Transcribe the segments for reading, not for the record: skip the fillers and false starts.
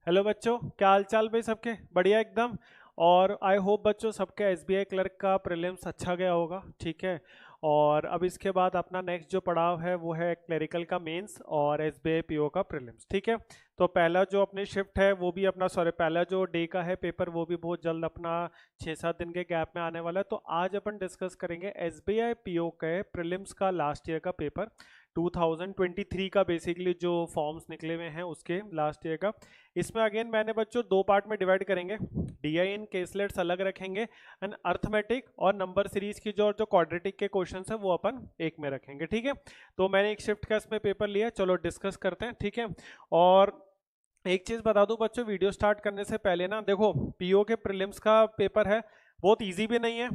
Hello बच्चों, क्या हाल चाल भाई? सबके बढ़िया एकदम। और आई होप बच्चों सबके एसबीआई क्लर्क का प्रीलिम्स अच्छा गया होगा। ठीक है। और अब इसके बाद अपना नेक्स्ट जो पड़ाव है वो है क्लरिकल का मेंस और एसबीआई पीओ का प्रीलिम्स। ठीक है। तो पहला जो अपनी शिफ्ट है वो भी अपना, सॉरी, पहला जो डे का है पेपर वो भी बहुत जल्द अपना 6-7 दिन के गैप में आने वाला है। तो आज अपन डिस्कस करेंगे एसबीआई पीओ के प्रीलिम्स का लास्ट ईयर का पेपर 2023 का, बेसिकली जो फॉर्म्स निकले हुए हैं उसके लास्ट ईयर का। इसमें अगेन मैंने बच्चों दो पार्ट में डिवाइड करेंगे। डीआईएन केसलेट्स अलग रखेंगे एंड अर्थमेटिक और नंबर सीरीज की जो क्वाड्रेटिक के क्वेश्चन है वो अपन एक में रखेंगे। ठीक है। तो मैंने एक शिफ्ट का इसमें पेपर लिया, चलो डिस्कस करते हैं। ठीक है। और एक चीज बता दूं बच्चों, वीडियो स्टार्ट करने से पहले ना, देखो पीओ के प्रीलिम्स का पेपर है, बहुत इजी भी नहीं है,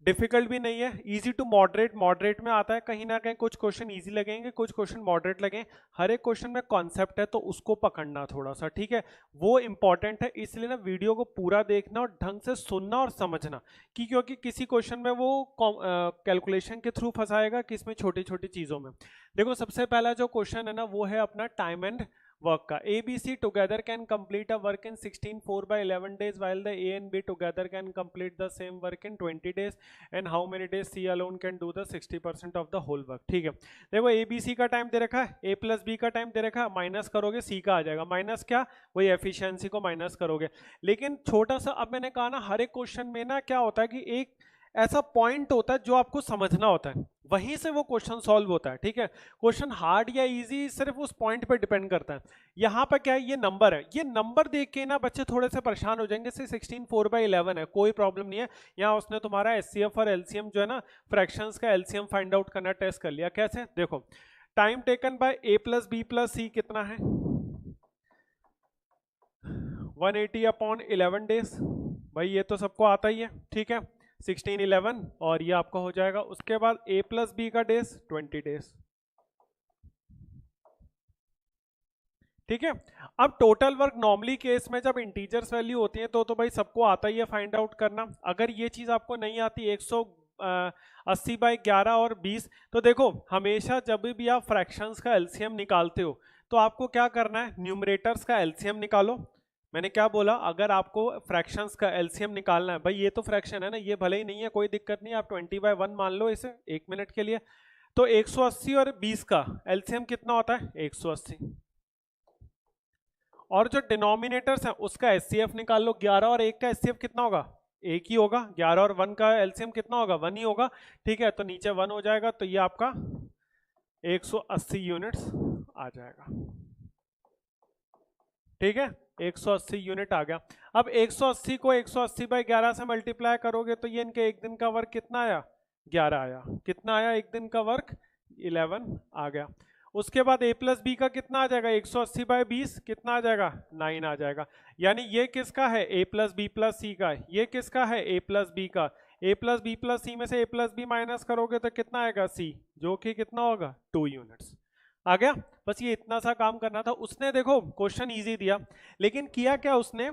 डिफिकल्ट भी नहीं है, इजी टू मॉडरेट, मॉडरेट में आता है। कहीं ना कहीं कुछ क्वेश्चन इजी लगेंगे, कुछ क्वेश्चन मॉडरेट लगेंगे। हर एक क्वेश्चन में कॉन्सेप्ट है तो उसको पकड़ना थोड़ा सा, ठीक है, वो इंपॉर्टेंट है। इसलिए ना वीडियो को पूरा देखना और ढंग से सुनना और समझना, कि क्योंकि किसी क्वेश्चन में वो कैलकुलेशन के थ्रू फंसाएगा, किसमें छोटी छोटी चीजों में। देखो सबसे पहला जो क्वेश्चन है ना वो है अपना टाइम एंड वर्क का। A B C together can complete a work in 16 4/11 days while the A and B together can complete the same work in 20 days and how many days C alone can do the 60% of the whole work। ठीक है। देखो ए B सी का time दे रखा है, ए plus B का time दे रखा है, minus करोगे सी का आ जाएगा। माइनस क्या, वही एफिशिएंसी को माइनस करोगे। लेकिन छोटा सा, अब मैंने कहा ना हर एक क्वेश्चन में ना क्या होता है कि एक ऐसा पॉइंट होता है जो आपको समझना होता है, वहीं से वो क्वेश्चन सॉल्व होता है। ठीक है। क्वेश्चन हार्ड या इजी सिर्फ उस पॉइंट पे डिपेंड करता है। यहाँ पर क्या है, ये नंबर है, ये नंबर देख के ना बच्चे थोड़े से परेशान हो जाएंगे। से 16 4/11 है, कोई प्रॉब्लम नहीं है। यहाँ उसने तुम्हारा एचसीएफ और एलसीएम जो है ना, फ्रैक्शंस का एलसीएम फाइंड आउट करना टेस्ट कर लिया। कैसे, देखो time taken by A plus B plus C कितना है, 180/11 days। भाई ये तो सबको आता ही है। ठीक है। 16 11 और ये आपका हो जाएगा। उसके बाद ए प्लस बी का डेज 20 days। ठीक है। अब टोटल वर्क नॉर्मली केस में जब इंटीजर्स वैल्यू होती है तो भाई सबको आता ही है फाइंड आउट करना। अगर ये चीज आपको नहीं आती 180/11 और 20, तो देखो हमेशा जब भी आप फ्रैक्शंस का एलसीएम निकालते हो तो आपको क्या करना है, न्यूमरेटर्स का एलसीएम निकालो। मैंने क्या बोला, अगर आपको फ्रैक्शंस का एलसीएम निकालना है, भाई ये तो फ्रैक्शन है ना, ये भले ही नहीं है, कोई दिक्कत नहीं, आप 20/1 मान लो इसे 1 मिनट के लिए। तो 180 और 20 का एलसीएम कितना होता है, 180। और जो डिनोमिनेटर्स है उसका एचसीएफ निकाल लो। 11 और 1 का एचसीएफ कितना होगा, एक ही होगा। 11 और 1 का एलसीएम कितना होगा, 1 ही होगा। ठीक है। तो नीचे 1 हो जाएगा, तो ये आपका 180 यूनिट्स आ जाएगा। ठीक है। 180 यूनिट आ गया। अब 180 को 180/11 से मल्टीप्लाई करोगे तो ये इनके एक दिन का वर्क कितना आया, 11 आया। कितना आया, एक दिन का वर्क 11 आ गया। उसके बाद ए प्लस बी का कितना आ जाएगा, 180/20 कितना आ जाएगा, 9 आ जाएगा। यानी ये किसका है, ए प्लस बी प्लस सी का। ये किसका है, ए प्लस बी का। ए प्लस बी प्लस सी में से ए प्लस बी माइनस करोगे तो कितना आएगा, सी, जो कि कितना होगा, 2 यूनिट्स आ गया। बस ये इतना सा काम करना था। उसने देखो क्वेश्चन इजी दिया, लेकिन किया क्या उसने,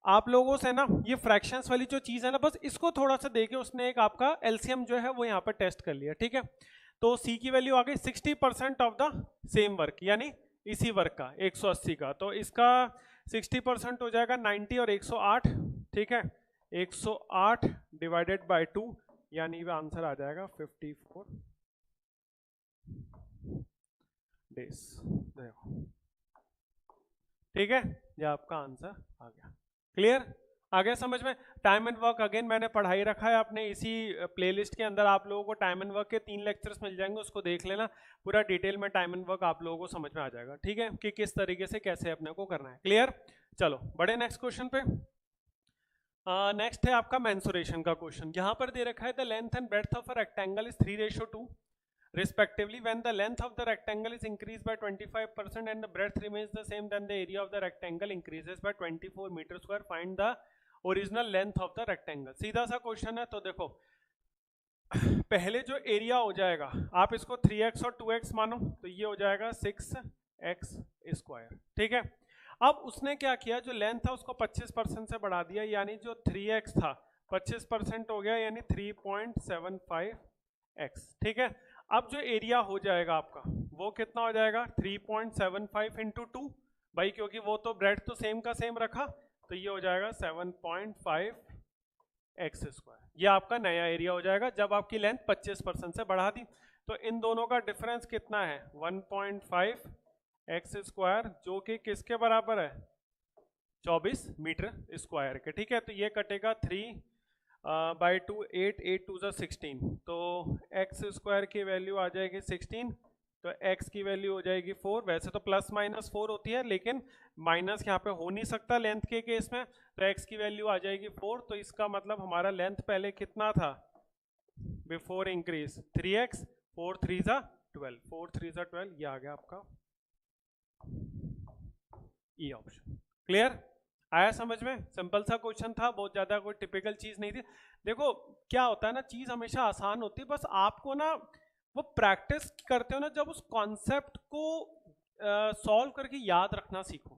आप लोगों से ना ये फ्रैक्शंस वाली जो चीज है ना, बस इसको थोड़ा सा देके उसने एक आपका एलसीएम जो है वो यहाँ पर टेस्ट कर लिया। ठीक है। तो सी की वैल्यू आ गई 60% ऑफ द सेम वर्क, यानी इसी वर्क का 180 का। तो इसका 60% हो जाएगा 90 और 108। ठीक है। 108 डिवाइडेड बाय 2, यानी वह आंसर आ जाएगा 54 डेज। देखो ठीक है, ये आपका आंसर आ गया। क्लियर, आ गया समझ में। टाइम एंड वर्क अगेन मैंने पढ़ाई रखा है अपने इसी प्लेलिस्ट के अंदर। आप लोगों को टाइम एंड वर्क के 3 लेक्चर्स मिल जाएंगे, उसको देख लेना। पूरा डिटेल में टाइम एंड वर्क आप लोगों को समझ में आ जाएगा। ठीक है, कि किस तरीके से कैसे अपने को करना है। क्लियर, चलो बढ़े नेक्स्ट क्वेश्चन पे। नेक्स्ट है आपका मेंसुरेशन का क्वेश्चन। यहाँ पर दे रखा है the length and breadth of a rectangle is 3:2 respectively. When the length of the rectangle is increased by 25% and the breadth remains the same, then the area of the rectangle increases by 24 meter square. Find the original length of the rectangle. सीधा सा question है। तो देखो पहले जो area हो जाएगा, आप इसको 3x और 2x मानो, तो ये हो जाएगा 6x स्क्वायर। ठीक है। अब उसने क्या किया, जो लेंथ था उसको 25% से बढ़ा दिया, यानी जो 3x था 25% हो गया, यानी 3.75x। ठीक है। अब जो एरिया हो जाएगा आपका वो कितना हो जाएगा, 3.75 इंटू 2, भाई, क्योंकि वो तो ब्रेड तो सेम का सेम रखा, तो ये हो जाएगा 7.5 एक्स स्क्वायर। ये आपका नया एरिया हो जाएगा जब आपकी लेंथ 25% से बढ़ा दी। तो इन दोनों का डिफरेंस कितना है? 1.5 एक्स स्क्वायर, जो कि किसके बराबर है? 24 मीटर स्क्वायर के। ठीक है, तो ये कटेगा 3/2, 8 2 16, तो एक्स स्क्वायर की वैल्यू आ जाएगी 16, तो x की वैल्यू हो जाएगी 4। वैसे तो प्लस माइनस 4 होती है, लेकिन माइनस यहाँ पे हो नहीं सकता लेंथ के केस में, तो x की वैल्यू आ जाएगी 4। तो इसका मतलब हमारा लेंथ पहले कितना था बिफोर इंक्रीज? 3x, 4 3 ज़ा 12, 4 3 ज़ा 12, ये आ गया आपका ई ऑप्शन। क्लियर? आया समझ में? सिंपल सा क्वेश्चन था, बहुत ज्यादा कोई टिपिकल चीज नहीं थी। देखो क्या होता है ना, चीज हमेशा आसान होती है, बस आपको ना वो प्रैक्टिस करते हो ना, जब उस कॉन्सेप्ट को सॉल्व करके याद रखना सीखो।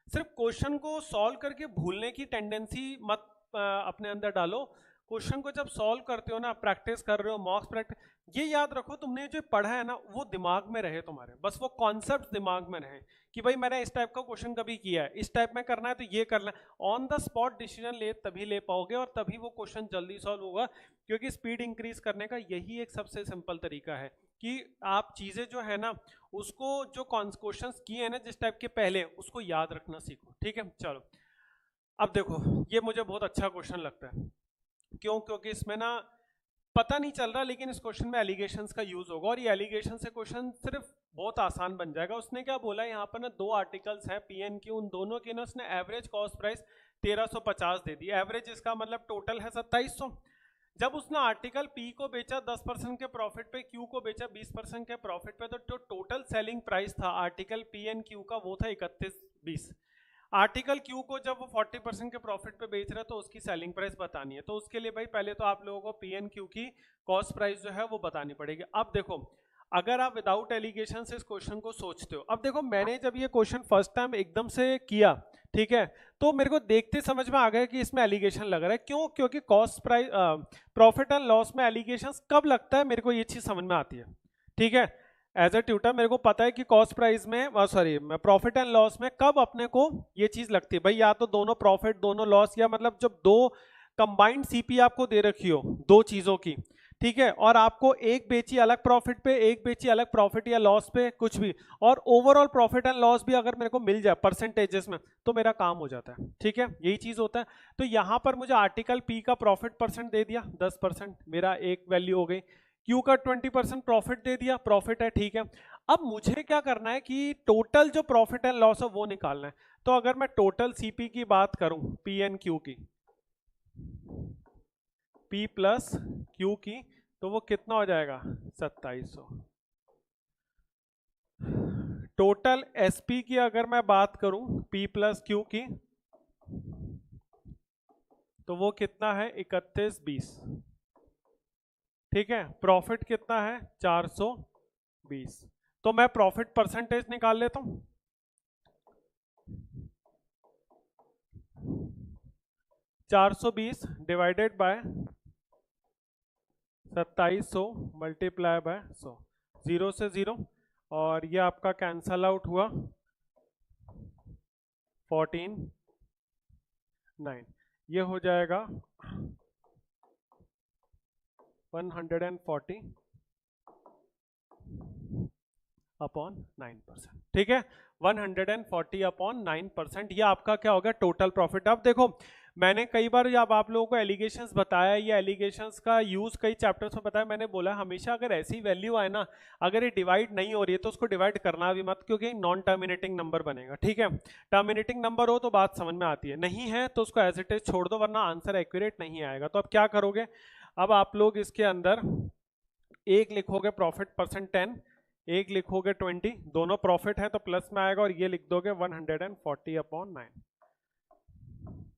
सिर्फ क्वेश्चन को सॉल्व करके भूलने की टेंडेंसी मत अपने अंदर डालो। क्वेश्चन को जब सॉल्व करते हो ना, प्रैक्टिस कर रहे हो, मॉक्स प्रैक्टिस, ये याद रखो तुमने जो पढ़ा है ना वो दिमाग में रहे तुम्हारे, बस वो कॉन्सेप्ट दिमाग में रहे कि भाई मैंने इस टाइप का क्वेश्चन कभी किया है, इस टाइप में करना है तो ये करना है। ऑन द स्पॉट डिसीजन तभी ले पाओगे और तभी वो क्वेश्चन जल्दी सॉल्व होगा, क्योंकि स्पीड इंक्रीज करने का यही एक सबसे सिंपल तरीका है कि आप चीजें जो है ना उसको, जो क्वेश्चन किए हैं ना जिस टाइप के पहले, उसको याद रखना सीखो। ठीक है, चलो अब देखो, ये मुझे बहुत अच्छा क्वेश्चन लगता है। क्यों? क्योंकि इसमें ना पता नहीं चल रहा, लेकिन इस क्वेश्चन में एलिगेशंस का यूज होगा और ये एलिगेशन से क्वेश्चन सिर्फ बहुत आसान बन जाएगा। उसने क्या बोला, यहाँ पर ना दो आर्टिकल्स हैं पी एन क्यू, उन दोनों की ना उसने एवरेज कॉस्ट प्राइस 1350 दे दी। एवरेज इसका मतलब टोटल है 2700। जब उसने आर्टिकल पी को बेचा 10% के प्रॉफिट पे, क्यू को बेचा 20% के प्रॉफिट पे, तो जो टोटल सेलिंग प्राइस था आर्टिकल पी एन क्यू का वो था 3120। आर्टिकल क्यू को जब वो 40% के प्रॉफिट पे बेच रहा है तो उसकी सेलिंग प्राइस बतानी है। तो उसके लिए भाई पहले तो आप लोगों को पी एन क्यू की कॉस्ट प्राइस जो है वो बतानी पड़ेगी। अब देखो, अगर आप विदाउट एलिगेशन से इस क्वेश्चन को सोचते हो, अब देखो मैंने जब ये क्वेश्चन फर्स्ट टाइम एकदम से किया, ठीक है, तो मेरे को देखते समझ में आ गया कि इसमें एलिगेशन लग रहा है। क्यों? क्योंकि cost price profit and loss में एलिगेशन कब लगता है, मेरे को ये चीज समझ में आती है। ठीक है, एज ए ट्यूटर मेरे को पता है कि कॉस्ट प्राइस में, सॉरी, प्रॉफिट एंड लॉस में कब अपने को ये चीज लगती है भाई, या तो दोनों प्रॉफिट दोनों लॉस, या मतलब जब दो कंबाइंड सीपी आपको दे रखी हो दो चीजों की, ठीक है, और आपको एक बेची अलग प्रॉफिट पे, एक बेची अलग प्रॉफिट या लॉस पे, कुछ भी, और ओवरऑल प्रॉफिट एंड लॉस भी अगर मेरे को मिल जाए परसेंटेजेस में, तो मेरा काम हो जाता है। ठीक है, यही चीज होता है। तो यहां पर मुझे आर्टिकल पी का प्रॉफिट परसेंट दे दिया 10%, मेरा एक वैल्यू हो गई। क्यू का 20% प्रॉफिट दे दिया, प्रॉफिट है, ठीक है। अब मुझे क्या करना है कि टोटल जो प्रॉफिट एंड लॉस है वो निकालना है। तो अगर मैं टोटल सीपी की बात करूं, पी एन क्यू की, पी प्लस क्यू की, तो वो कितना हो जाएगा? 2700। टोटल एसपी की अगर मैं बात करूं, पी प्लस क्यू की, तो वो कितना है? 3120। ठीक है, प्रॉफिट कितना है? 420। तो मैं प्रॉफिट परसेंटेज निकाल लेता हूं। 420 डिवाइडेड बाय 2700 मल्टीप्लाई बाय 100, 0 से 0, और ये आपका कैंसल आउट हुआ 14/9, ये हो जाएगा 140 अपॉन 9%। ठीक है, 140 अपॉन 9%, ये आपका क्या होगा? Total profit. अब देखो, मैंने कई बार जब आप लोगों को एलिगेशंस बताया, ये एलिगेशंस का यूज कई चैप्टर्स में बताया, मैंने बोला हमेशा अगर ऐसी वैल्यू आए ना, अगर ये डिवाइड नहीं हो रही है तो उसको डिवाइड करना भी मत, क्योंकि नॉन टर्मिनेटिंग नंबर बनेगा। ठीक है, टर्मिनेटिंग नंबर हो तो बात समझ में आती है, नहीं है तो उसको एज इट इज छोड़ दो, वरना आंसर एक्यूरेट नहीं आएगा। तो अब क्या करोगे? अब आप लोग इसके अंदर एक लिखोगे प्रॉफिट परसेंट 10, एक लिखोगे 20, दोनों प्रॉफिट है तो प्लस में आएगा, और ये लिख दोगे 140 अपॉन 9।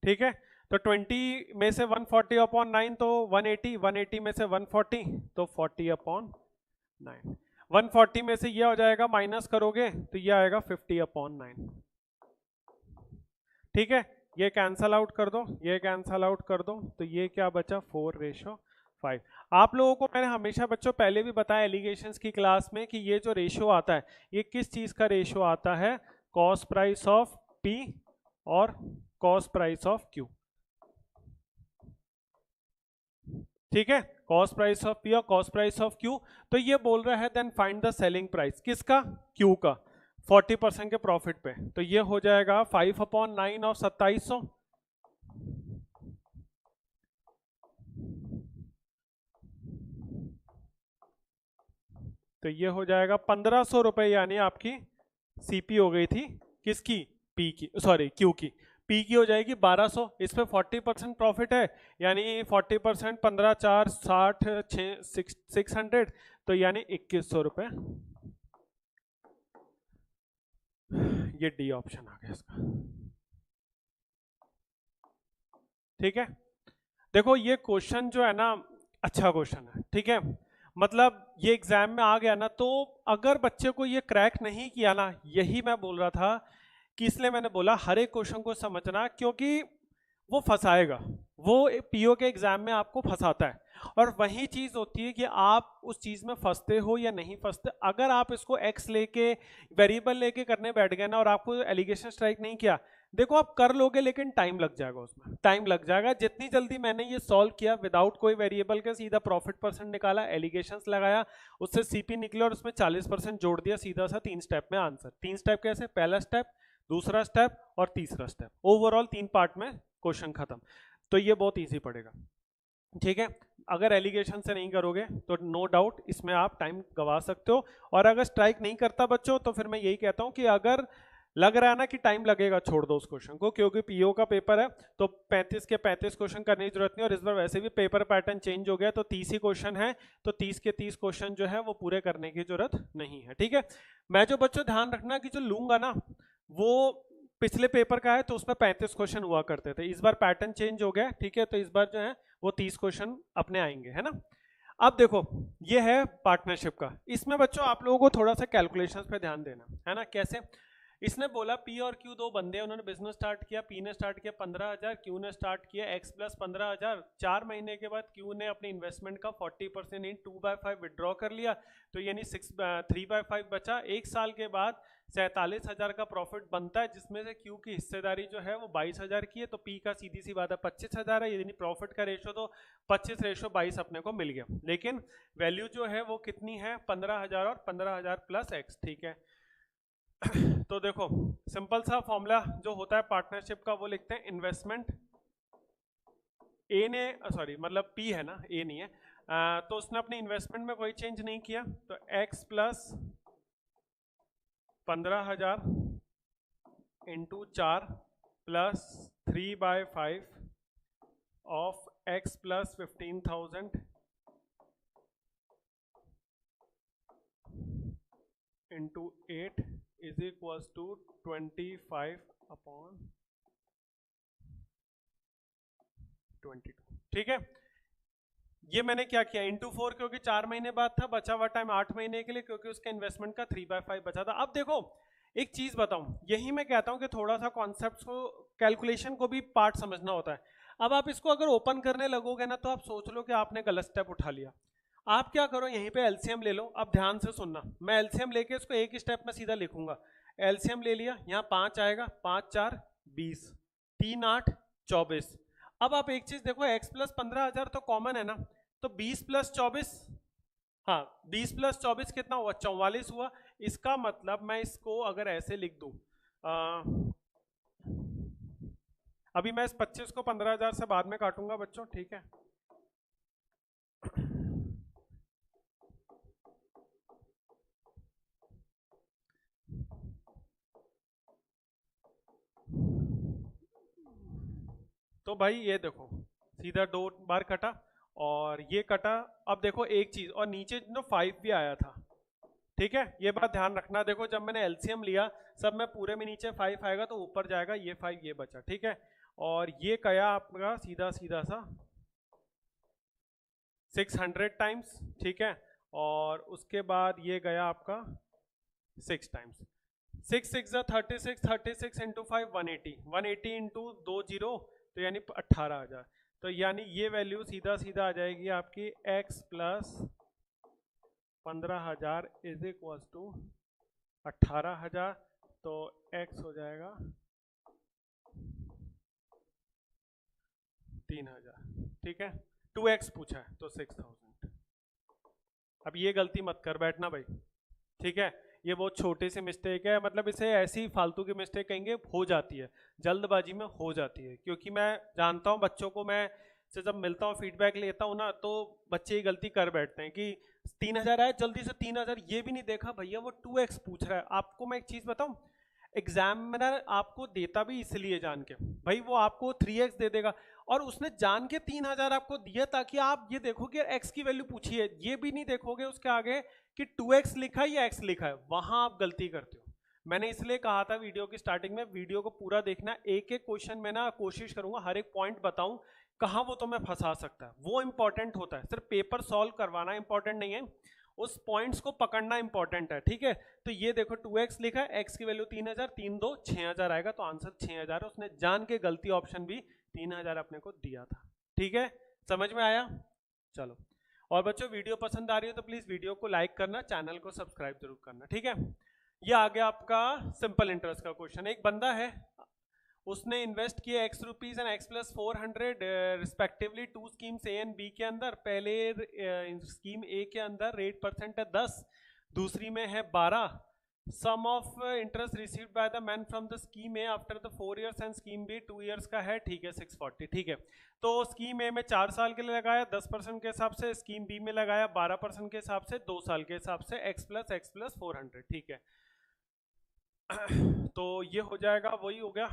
ठीक है, तो 20 में से 140 अपॉन 9 तो 180, 180 में से 140 तो 40 अपॉन 9, 140 में से ये हो जाएगा, माइनस करोगे तो ये आएगा 50 अपॉन 9। ठीक है, ये कैंसल आउट कर दो, ये कैंसल आउट कर दो, तो ये क्या बचा? 4:5। आप लोगों को मैंने हमेशा बच्चों पहले भी बताया एलिगेशंस की क्लास में कि ये जो रेशियो आता है, ये किस चीज का रेशियो आता है? कॉस्ट प्राइस ऑफ पी और कॉस्ट प्राइस ऑफ क्यू। ठीक है, कॉस्ट प्राइस ऑफ पी और कॉस्ट प्राइस ऑफ क्यू। तो ये बोल रहा है then find the selling price किसका, क्यू का, 40% के प्रॉफिट पे। तो ये हो जाएगा 5/9 और 2700। तो ये हो जाएगा 1500 रुपए, यानी आपकी सीपी हो गई थी किसकी, पी की, सॉरी क्यू की। पी की हो जाएगी 1200, इस पे 40% प्रॉफिट है, यानी 40% 15 4 60 600, तो यानी 2100 रुपए। ये डी ऑप्शन आ गया इसका। ठीक है, देखो ये क्वेश्चन जो है ना अच्छा क्वेश्चन है, ठीक है, मतलब ये एग्जाम में आ गया ना, तो अगर बच्चे को ये क्रैक नहीं किया ना, यही मैं बोल रहा था कि इसलिए मैंने बोला हर एक क्वेश्चन को समझना, क्योंकि वो फंसाएगा, वो पीओ के एग्जाम में आपको फंसाता है। और वही चीज होती है कि आप उस चीज में फंसते हो या नहीं फंसते। अगर आप इसको एक्स लेके वेरिएबल लेके करने बैठ गए ना और आपको एलिगेशन स्ट्राइक नहीं किया, देखो आप कर लोगे लेकिन टाइम लग जाएगा, उसमें टाइम लग जाएगा। जितनी जल्दी मैंने ये सॉल्व किया विदाउट कोई वेरिएबल के, सीधा प्रॉफिट परसेंट निकाला, एलिगेशंस लगाया, उससे सीपी निकले और उसमें 40% जोड़ दिया, सीधा सा 3 स्टेप में आंसर। 3 स्टेप कैसे, पहला स्टेप, दूसरा स्टेप और तीसरा स्टेप, ओवरऑल 3 पार्ट में क्वेश्चन खत्म। तो ये बहुत ईजी पड़ेगा, ठीक है। अगर एलिगेशन से नहीं करोगे तो नो डाउट इसमें आप टाइम गवा सकते हो। और अगर स्ट्राइक नहीं करता बच्चों, तो फिर मैं यही कहता हूं कि अगर लग रहा है ना कि टाइम लगेगा, छोड़ दो उस क्वेश्चन को, क्योंकि पीओ का पेपर है तो 35 के 35 क्वेश्चन करने की जरूरत नहीं। और इस बार वैसे भी पेपर पैटर्न चेंज हो गया, तो 30 ही क्वेश्चन है, तो 30 के 30 क्वेश्चन जो है वो पूरे करने की जरूरत नहीं है, ठीक है। मैं जो बच्चों ध्यान रखना कि जो लूंगा ना वो पिछले पेपर का है, तो उसमें 35 क्वेश्चन हुआ करते थे, इस बार पैटर्न चेंज हो गया, ठीक है, तो इस बार जो है वो 30 क्वेश्चन अपने आएंगे, है ना। अब देखो ये है पार्टनरशिप का, इसमें बच्चों आप लोगों को थोड़ा सा कैलकुलेशंस पे ध्यान देना है ना। कैसे, इसने बोला पी और क्यू दो बंदे, उन्होंने बिजनेस स्टार्ट किया, पी ने स्टार्ट किया 15,000, क्यू ने स्टार्ट किया x प्लस 15,000। 4 महीने के बाद क्यू ने अपनी इन्वेस्टमेंट का 40% इन 2/5 विड्रॉ कर लिया, तो यानी 3/5 बचा। 1 साल के बाद 47,000 का प्रॉफिट बनता है, जिसमें से क्यू की हिस्सेदारी जो है वो 22,000 की है, तो पी का सीधी सी बात है 25,000 है, यानी प्रॉफिट का रेशो तो 25:22 अपने को मिल गया। लेकिन वैल्यू जो है वो कितनी है, 15,000 और 15,000 प्लस एक्स, ठीक है। तो देखो सिंपल सा फॉर्मूला जो होता है पार्टनरशिप का, वो लिखते हैं इन्वेस्टमेंट, ए ने, सॉरी मतलब पी है ना, ए नहीं है, तो उसने अपनी इन्वेस्टमेंट में कोई चेंज नहीं किया, तो x plus 15,000 into 4 plus 3/5 of x plus 15,000 into 8 is equals to 25/22, ठीक है। ये मैंने क्या किया, इंटू 4, क्योंकि 4 महीने बाद था, बचा हुआ टाइम 8 महीने के लिए, क्योंकि उसके इन्वेस्टमेंट का 3/5 बचा था। अब देखो एक चीज बताऊं, यही मैं कहता हूं कि थोड़ा सा कॉन्सेप्ट्स को, कैलकुलेशन को भी पार्ट समझना होता है। अब आप इसको अगर ओपन करने लगोगे ना, तो आप सोच लो कि आपने गलत स्टेप उठा लिया। आप क्या करो, यहीं पे एलसीएम ले लो। अब ध्यान से सुनना, मैं एलसीएम लेके इसको एक ही स्टेप में सीधा लिखूंगा। एलसीएम ले लिया, यहाँ 5 आएगा, 5 4 20, 3 8 24। अब आप एक चीज देखो, x प्लस 15,000 तो कॉमन है ना, तो 20 प्लस 24, हाँ 20 प्लस 24 कितना हुआ, 44 हुआ। इसका मतलब मैं इसको अगर ऐसे लिख दूं, अभी मैं इस 25 को 15,000 से बाद में काटूंगा बच्चों, ठीक है। तो भाई ये देखो सीधा 2 बार कटा और ये कटा। अब देखो एक चीज, और नीचे जो 5 भी आया था, ठीक है, ये बात ध्यान रखना। देखो जब मैंने एलसीएम लिया, सब में पूरे में नीचे 5 आएगा तो ऊपर जाएगा, ये 5 ये बचा, ठीक है। और ये गया आपका सीधा सीधा सा 600 टाइम्स, ठीक है। और उसके बाद ये गया आपका 6 टाइम्स, 6 6 36, 36 इंटू 5 180, 180 इंटू 2 0, तो यानी 18,000। तो यानी ये वैल्यू सीधा सीधा आ जाएगी आपकी x plus 15,000 is equal to 18,000। तो x हो जाएगा 3000, ठीक है। 2x पूछा है तो 6000। अब ये गलती मत कर बैठना भाई, ठीक है। ये बहुत छोटी सी मिस्टेक है, मतलब इसे ऐसी फालतू की मिस्टेक कहेंगे, हो जाती है जल्दबाजी में, हो जाती है। क्योंकि मैं जानता हूँ बच्चों को, मैं से जब मिलता हूँ फीडबैक लेता हूँ ना, तो बच्चे ये गलती कर बैठते हैं कि 3000 आया जल्दी से 3000, ये भी नहीं देखा भैया वो 2x पूछ रहा है। आपको मैं एक चीज बताऊं, एग्जामिनर आपको देता भी इसलिए जान के, भाई वो आपको 3x दे देगा, और उसने जान के 3000 आपको दिया ताकि आप ये देखोगे x की वैल्यू पूछी है, ये भी नहीं देखोगे उसके आगे कि 2x लिखा है या x लिखा है, वहां आप गलती करते हो। मैंने इसलिए कहा था वीडियो की स्टार्टिंग में, वीडियो को पूरा देखना, एक एक क्वेश्चन में ना कोशिश करूंगा हर एक पॉइंट बताऊं कहां वो तुम्हें फंसा सकता है, वो इंपॉर्टेंट होता है। सिर्फ पेपर सॉल्व करवाना इंपॉर्टेंट नहीं है, उस पॉइंट्स को पकड़ना इंपॉर्टेंट है, ठीक है। तो ये देखो 2x लिखा है, x की वैल्यू 3000, 3 2 6000 आएगा, तो आंसर 6000 है। उसने जान के गलती ऑप्शन भी 3000 अपने को दिया था, ठीक है। समझ में आया? चलो, और बच्चों वीडियो पसंद आ रही हो तो प्लीज वीडियो को लाइक करना, चैनल को सब्सक्राइब जरूर करना, ठीक है। ये आ गया आपका सिंपल इंटरेस्ट का क्वेश्चन। एक बंदा है, उसने इन्वेस्ट किया x rupees and x plus 400 respectively to schemes A and B के अंदर। पहले स्कीम ए के अंदर रेट परसेंट है 10, दूसरी में है 12। Sum of interest received by the man from the scheme A after the 4 years and scheme B 2 years का है, ठीक है 640, ठीक है। तो स्कीम ए में 4 साल के लिए लगाया 10% के हिसाब से, स्कीम बी में लगाया 12% के हिसाब से 2 साल के हिसाब से, x प्लस 400, ठीक है। तो ये हो जाएगा, वही हो गया,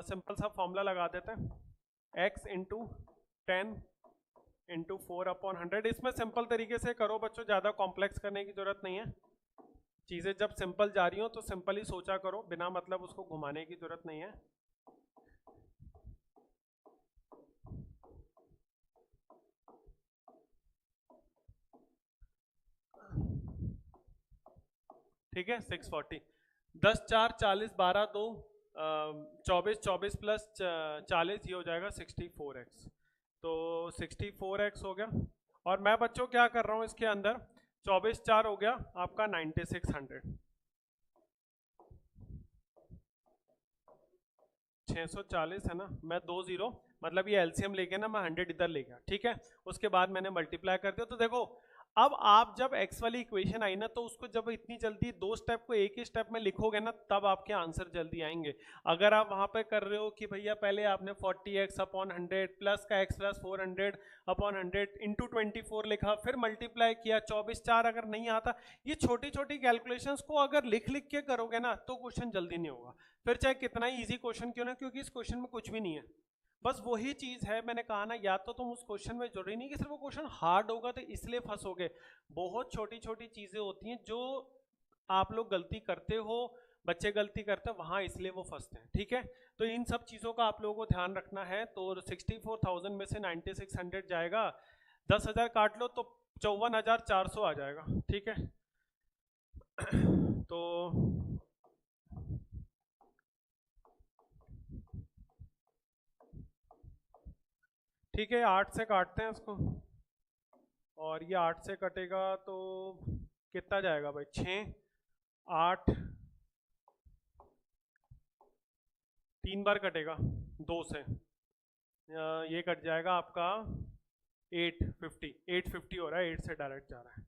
सिंपल सा फॉर्मूला लगा देते हैं, x इंटू 10 इंटू 4/100। इसमें सिंपल तरीके से करो बच्चों, ज़्यादा कॉम्प्लेक्स करने की जरूरत नहीं है। चीज़ें जब सिंपल जा रही हो तो सिंपल ही सोचा करो, बिना मतलब उसको घुमाने की जरूरत नहीं है। ठीक है 640, 10 4 40, 12 2 24, 24 प्लस 40, ये हो जाएगा 64x। तो 64x हो गया। और मैं बच्चों क्या कर रहा हूँ इसके अंदर, 24 4 हो गया आपका 9600, 640 है ना, मैं 2 0 मतलब ये एलसीएम लेके ना मैं 100 इधर ले गया, ठीक है। उसके बाद मैंने मल्टीप्लाई कर दिया। तो देखो अब आप जब x वाली इक्वेशन आई ना, तो उसको जब इतनी जल्दी दो स्टेप को एक ही स्टेप में लिखोगे ना, तब आपके आंसर जल्दी आएंगे। अगर आप वहां पे कर रहे हो कि भैया पहले आपने 40x/100 प्लस का x प्लस 400/100 इंटू 24 लिखा, फिर मल्टीप्लाई किया 24 4, अगर नहीं आता, ये छोटी छोटी कैलकुलेशंस को अगर लिख लिख के करोगे ना तो क्वेश्चन जल्दी नहीं होगा, फिर चाहे कितना ही ईजी क्वेश्चन क्यों ना, क्योंकि इस क्वेश्चन में कुछ भी नहीं है। बस वही चीज है, मैंने कहा ना, या तो तुम उस क्वेश्चन में, जरूरी नहीं कि सिर्फ वो क्वेश्चन हार्ड होगा तो इसलिए फंसोगे, बहुत छोटी छोटी चीजें होती हैं जो आप लोग गलती करते हो, बच्चे गलती करते हैं वहां, इसलिए वो फंसते हैं, ठीक है। तो इन सब चीजों का आप लोगों को ध्यान रखना है। तो 64,000 में से 9600 जाएगा, 10,000 काट लो तो 54,400 आ जाएगा, ठीक है। तो ठीक है, 8 से काटते हैं इसको, और ये 8 से कटेगा तो कितना जाएगा भाई, 6 8, 3 बार कटेगा 2 से, ये कट जाएगा आपका 850 हो रहा है, 8 से डायरेक्ट जा रहा है।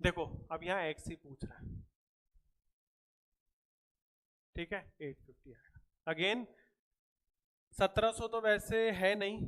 देखो अब यहाँ x ही पूछ रहा है, ठीक है 850 आएगा। अगेन 1700 तो वैसे है नहीं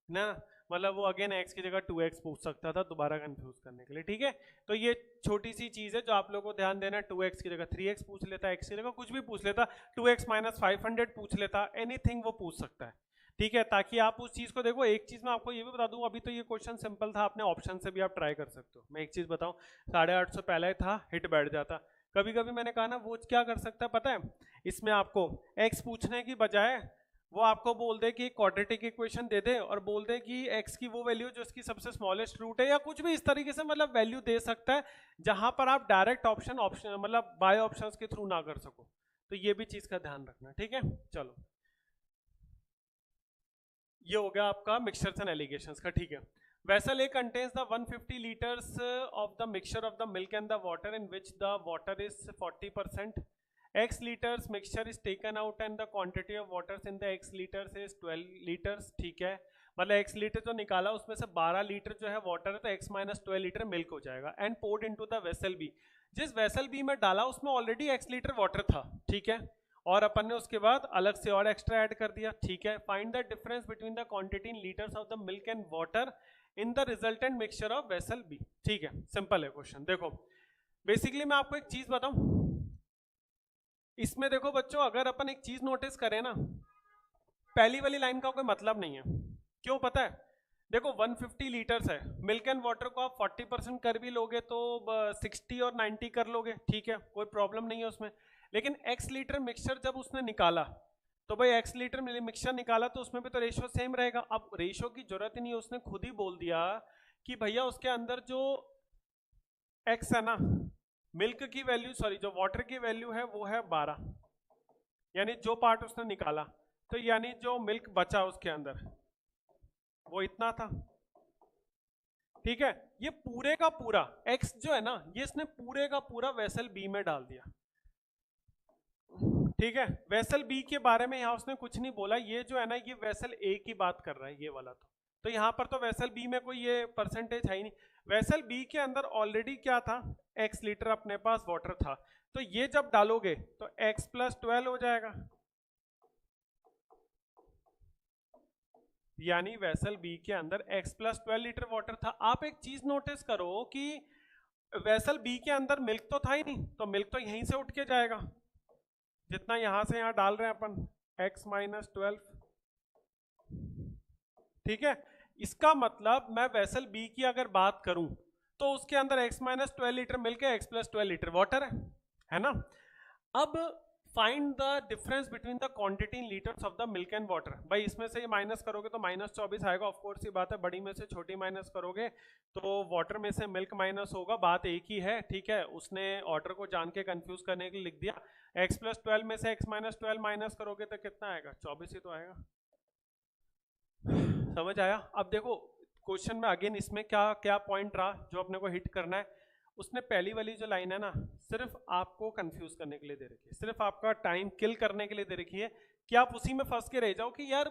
ना, मतलब वो अगेन x की जगह 2x पूछ सकता था दोबारा कंफ्यूज करने के लिए, ठीक है। तो ये छोटी सी चीज है जो आप लोगों को ध्यान देना है, 2x की जगह 3x पूछ लेता, x की जगह कुछ भी पूछ लेता, 2x माइनस 500 पूछ लेता, एनीथिंग वो पूछ सकता है, ठीक है। ताकि आप उस चीज को देखो, एक चीज मैं आपको ये भी बता दूं, अभी तो ये क्वेश्चन सिंपल था, अपने ऑप्शन से भी आप ट्राई कर सकते हो। मैं एक चीज बताऊं, 850 पहले था, हिट बैठ जाता, कभी कभी मैंने कहा ना, वो क्या कर सकता है पता है, इसमें आपको x पूछने की बजाय वो आपको बोल दे कि क्वाड्रेटिक इक्वेशन दे दे, और बोल दे कि x की वो वैल्यू जो इसकी सबसे स्मॉलेस्ट रूट है, या कुछ भी इस तरीके से मतलब वैल्यू दे सकता है जहां पर आप डायरेक्ट ऑप्शन मतलब बाय ऑप्शंस के थ्रू ना कर सको। तो ये भी चीज का ध्यान रखना, ठीक है। चलो, ये हो गया आपका मिक्सचर्स एंड एलिगेशंस का, ठीक है। Vessel A contains the 150 liters of the mixture of the milk and the water in which the water is 40%. X liters mixture is taken out and the quantity of water in the X liters is 12 liters. ठीक है, मतलब X litre जो निकाला उसमें से 12 litre जो है water है, तो X माइनस 12 लीटर मिल्क हो जाएगा. And poured into the vessel B. जिस वेसल बी में डाला उसमें ऑलरेडी X लीटर वाटर था. ठीक है, और अपन ने उसके बाद अलग से और एक्स्ट्रा ऐड कर दिया. ठीक है, find the difference between the quantity in litres of the milk and water in the resultant mixture of vessel B. ठीक है, सिंपल है क्वेश्चन. देखो बेसिकली मैं आपको एक चीज बताऊं, इसमें देखो बच्चों, अगर अपन एक चीज नोटिस करें ना, पहली वाली लाइन का कोई मतलब नहीं है. क्यों पता है? देखो 150 लीटर्स है, मिल्क एंड वाटर को आप 40% कर भी लोगे तो 60 और 90 कर लोगे. ठीक है, कोई प्रॉब्लम नहीं है उसमें. लेकिन x लीटर मिक्सचर जब उसने निकाला तो भाई x लीटर मिक्सचर निकाला तो उसमें भी तो रेशियो सेम रहेगा. अब रेशियो की जरूरत ही नहीं है, उसने खुद ही बोल दिया कि भैया उसके अंदर जो x है ना, मिल्क की वैल्यू, सॉरी जो वाटर की वैल्यू है वो है 12, यानी जो पार्ट उसने निकाला, तो यानी जो मिल्क बचा उसके अंदर वो इतना था. ठीक है, ये पूरे का पूरा x जो है ना, ये इसने पूरे का पूरा वेसल बी में डाल दिया. ठीक है, वेसल बी के बारे में यहाँ उसने कुछ नहीं बोला. ये जो है ना, ये वेसल ए की बात कर रहा है ये वाला. तो यहाँ पर तो वेसल बी में कोई ये परसेंटेज है ही नहीं. वेसल बी के अंदर ऑलरेडी क्या था, x लीटर अपने पास वाटर था, तो ये जब डालोगे तो x प्लस 12 हो जाएगा, यानी वेसल बी के अंदर x प्लस 12 लीटर वाटर था. आप एक चीज नोटिस करो कि वेसल बी के अंदर मिल्क तो था ही नहीं, तो मिल्क तो यहीं से उठ के जाएगा, जितना यहां से यहां डाल रहे हैं अपन, x माइनस 12. ठीक है, इसका मतलब मैं वेसल बी की अगर बात करूं तो उसके अंदर x माइनस 12 लीटर मिल्क है, x प्लस 12 लीटर वाटर है ना. अब find the difference between the quantity in litres of the milk and water. भाई इसमें से ये माइनस करोगे तो माइनस 24 आएगा. ऑफ कोर्स ये बात है, बड़ी में से छोटी माइनस करोगे तो वाटर में से मिल्क माइनस होगा, बात एक ही है. ठीक है, उसने ऑर्डर को जान के कंफ्यूज करने के लिए लिख दिया. x प्लस 12 में से x माइनस 12 माइनस करोगे तो कितना आएगा, 24 ही तो आएगा. समझ आया? अब देखो क्वेश्चन में अगेन इसमें क्या क्या पॉइंट रहा जो अपने को हिट करना है. उसने पहली वाली जो लाइन है ना, सिर्फ आपको कंफ्यूज करने के लिए दे रखी है, सिर्फ आपका टाइम किल करने के लिए दे रखी है कि आप उसी में फंस के रह जाओ कि यार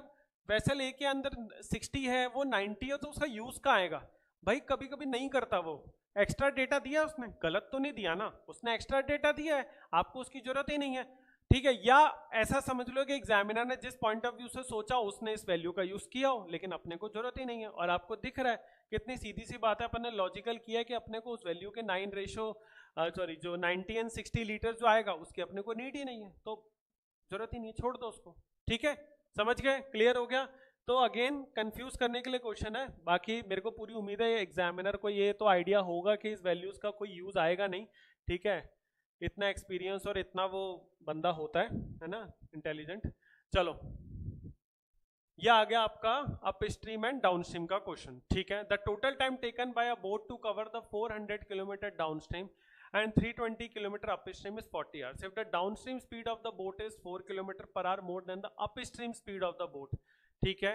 वेसल ए के अंदर 60 है, वो 90 है, तो उसका यूज कहाँ आएगा. भाई कभी कभी नहीं करता, वो एक्स्ट्रा डेटा दिया उसने, गलत तो नहीं दिया ना, उसने एक्स्ट्रा डेटा दिया है, आपको उसकी जरूरत ही नहीं है. ठीक है, या ऐसा समझ लो कि एग्जामिनर ने जिस पॉइंट ऑफ व्यू से सोचा उसने इस वैल्यू का यूज किया हो, लेकिन अपने को जरूरत ही नहीं है. और आपको दिख रहा है कितनी सीधी सी बात है, अपन ने लॉजिकल किया है कि अपने को उस वैल्यू के 9 रेशो सॉरी जो 90 एंड 60 लीटर जो आएगा उसकी अपने को नीड ही नहीं है, तो जरूरत ही नहीं है, छोड़ दो उसको. ठीक है, समझ गए, क्लियर हो गया. तो अगेन कंफ्यूज करने के लिए क्वेश्चन है, बाकी मेरे को पूरी उम्मीद है एग्जामिनर को ये तो आइडिया होगा कि इस वैल्यूज का कोई यूज आएगा नहीं. ठीक है, इतना एक्सपीरियंस और इतना वो बंदा होता है ना, इंटेलिजेंट. चलो, ये आ गया आपका upstream and downstream का क्वेश्चन. ठीक है, the total time taken by a boat to cover the 400 kilometre down stream and 320 kilometer upstream is 40 hours. If the downstream speed of the boat is 4 kilometer per hour more than the upstream speed of the boat, ठीक है,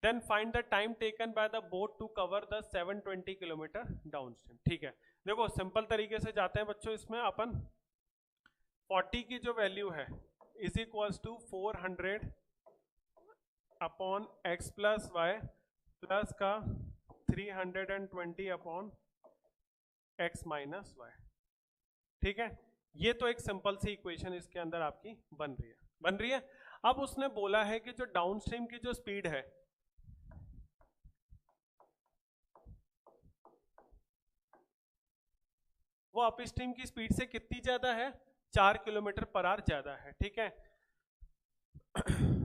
then find the time taken by the boat to cover the 720 kilometer downstream. ठीक है, देखो simple तरीके से जाते हैं बच्चों. इसमें अपन 40 की जो वैल्यू है is equals to 400 upon x plus y plus का 320 अपॉन x माइनस वाई. ठीक है, ये तो एक सिंपल सी इक्वेशन इसके अंदर आपकी बन रही है. अब उसने बोला है कि जो डाउनस्ट्रीम की जो स्पीड है वो अपस्ट्रीम की स्पीड से कितनी ज्यादा है, 4 किलोमीटर पर आवर ज्यादा है. ठीक है,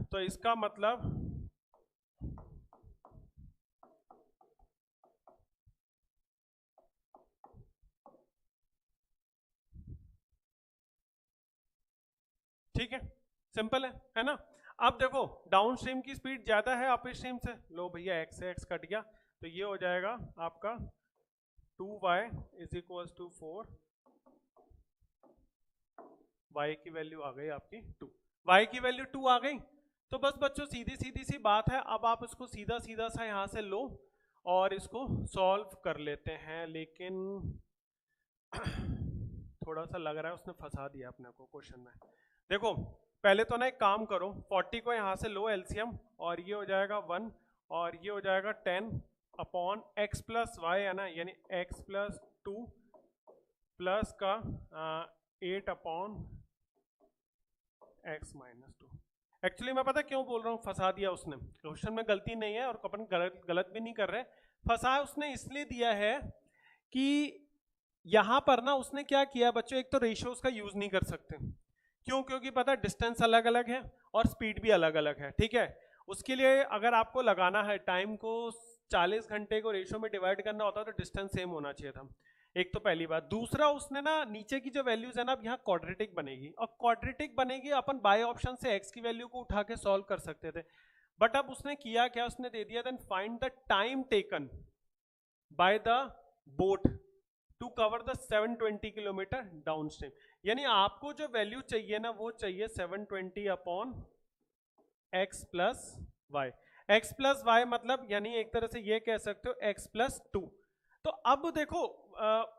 तो इसका मतलब ठीक है, सिंपल है ना. अब देखो डाउन स्ट्रीम की स्पीड ज्यादा है अप स्ट्रीम से, लो भैया x से x कट गया, तो ये हो जाएगा आपका 2y is equal to 4, y की वैल्यू आ गई आपकी 2, y की वैल्यू 2 आ गई. तो बस बच्चों सीधी सी बात है, अब आप इसको सीधा सा यहाँ से लो और इसको सॉल्व कर लेते हैं, लेकिन थोड़ा सा लग रहा है उसने फंसा दिया अपने को क्वेश्चन में। देखो पहले तो ना एक काम करो, 40 को यहाँ से लो एलसीएम, और ये हो जाएगा 1 और ये हो जाएगा 10 अपॉन x प्लस वाई है ना, यानी x प्लस 2 प्लस का 8 अपॉन x माइनस 2। एक्चुअली मैं पता क्यों बोल रहा हूँ फंसा दिया उसने, क्वेश्चन में गलती नहीं है और अपन गलत भी नहीं कर रहे, फंसा उसने इसलिए दिया है कि यहां पर ना उसने क्या किया बच्चों, एक तो रेशियोज का यूज नहीं कर सकते, क्यों? क्योंकि पता डिस्टेंस अलग अलग है और स्पीड भी अलग अलग है, ठीक है। उसके लिए अगर आपको लगाना है टाइम को 40 घंटे को रेशियो में डिवाइड करना होता तो डिस्टेंस सेम होना चाहिए था, एक तो पहली बात। दूसरा उसने ना नीचे की जो वैल्यूज है ना, अब यहाँ क्वाड्रेटिक बनेगी, और क्वाड्रेटिक बनेगी अपन बाय ऑप्शन से x की वैल्यू को उठा के सॉल्व कर सकते थे, बट अब उसने किया क्या, उसने दे दिया then find the time taken by the boat to cover the 720 kilometre down स्ट्रीम। यानी आपको जो वैल्यू चाहिए ना वो चाहिए 720 upon x plus y. x plus y मतलब यानी एक तरह से ये कह सकते हो x प्लस 2। तो अब देखो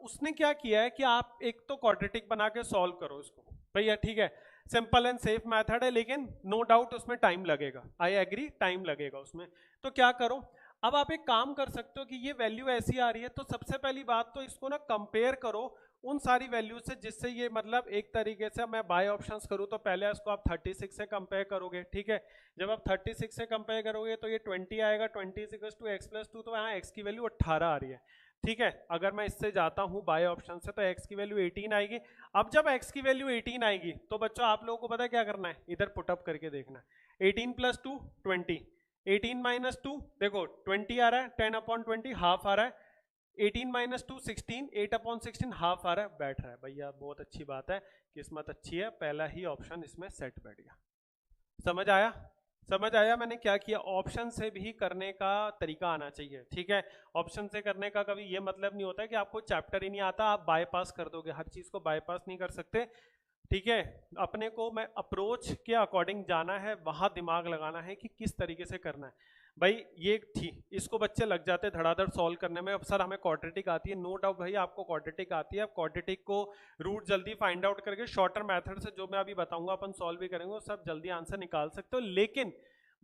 उसने क्या किया है कि आप एक तो क्वाड्रेटिक बना के सॉल्व करो इसको, भैया ठीक है, सिंपल एंड सेफ मेथड है, लेकिन नो डाउट उसमें टाइम लगेगा, आई एग्री टाइम लगेगा उसमें। तो क्या करो, अब आप एक काम कर सकते हो कि ये वैल्यू ऐसी आ रही है, तो सबसे पहली बात तो इसको ना कंपेयर करो उन सारी वैल्यू से जिससे ये मतलब एक तरीके से मैं बाय ऑप्शंस करूँ तो पहले इसको आप 36 से कंपेयर करोगे, ठीक है। जब आप 36 से कंपेयर करोगे तो ये 20 आएगा, 20 टू एक्स प्लस 2, तो यहाँ एक्स की वैल्यू 18 आ रही है, ठीक है। अगर मैं इससे जाता हूँ बाय ऑप्शन से तो x की वैल्यू 18 आएगी। अब जब x की वैल्यू 18 आएगी तो बच्चों आप लोगों को पता है क्या करना है, इधर पुटअप करके देखना है। 18 प्लस 2 20, 18 माइनस 2 देखो 20 आ रहा है, 10 अपॉन 20 हाफ आ रहा है, 18 माइनस 2 16, 8 अपॉन 16 हाफ आ रहा है, बैठ रहा है। भैया बहुत अच्छी बात है, किस्मत अच्छी है, पहला ही ऑप्शन इसमें सेट बैठ गया। समझ आया? समझ आया मैंने क्या किया? ऑप्शन से भी करने का तरीका आना चाहिए, ठीक है। ऑप्शन से करने का कभी ये मतलब नहीं होता कि आपको चैप्टर ही नहीं आता आप बाईपास कर दोगे, हर चीज को बाईपास नहीं कर सकते, ठीक है। अपने को मैं अप्रोच के अकॉर्डिंग जाना है, वहां दिमाग लगाना है कि किस तरीके से करना है। भाई ये थी, इसको बच्चे लग जाते धड़ाधड़ सॉल्व करने में, अब सर हमें क्वाड्रेटिक आती है, नो डाउट भाई आपको क्वाड्रेटिक आती है, क्वाड्रेटिक को रूट जल्दी फाइंड आउट करके शॉर्टर मेथड से जो मैं अभी बताऊंगा अपन सॉल्व भी करेंगे, सब जल्दी आंसर निकाल सकते हो। लेकिन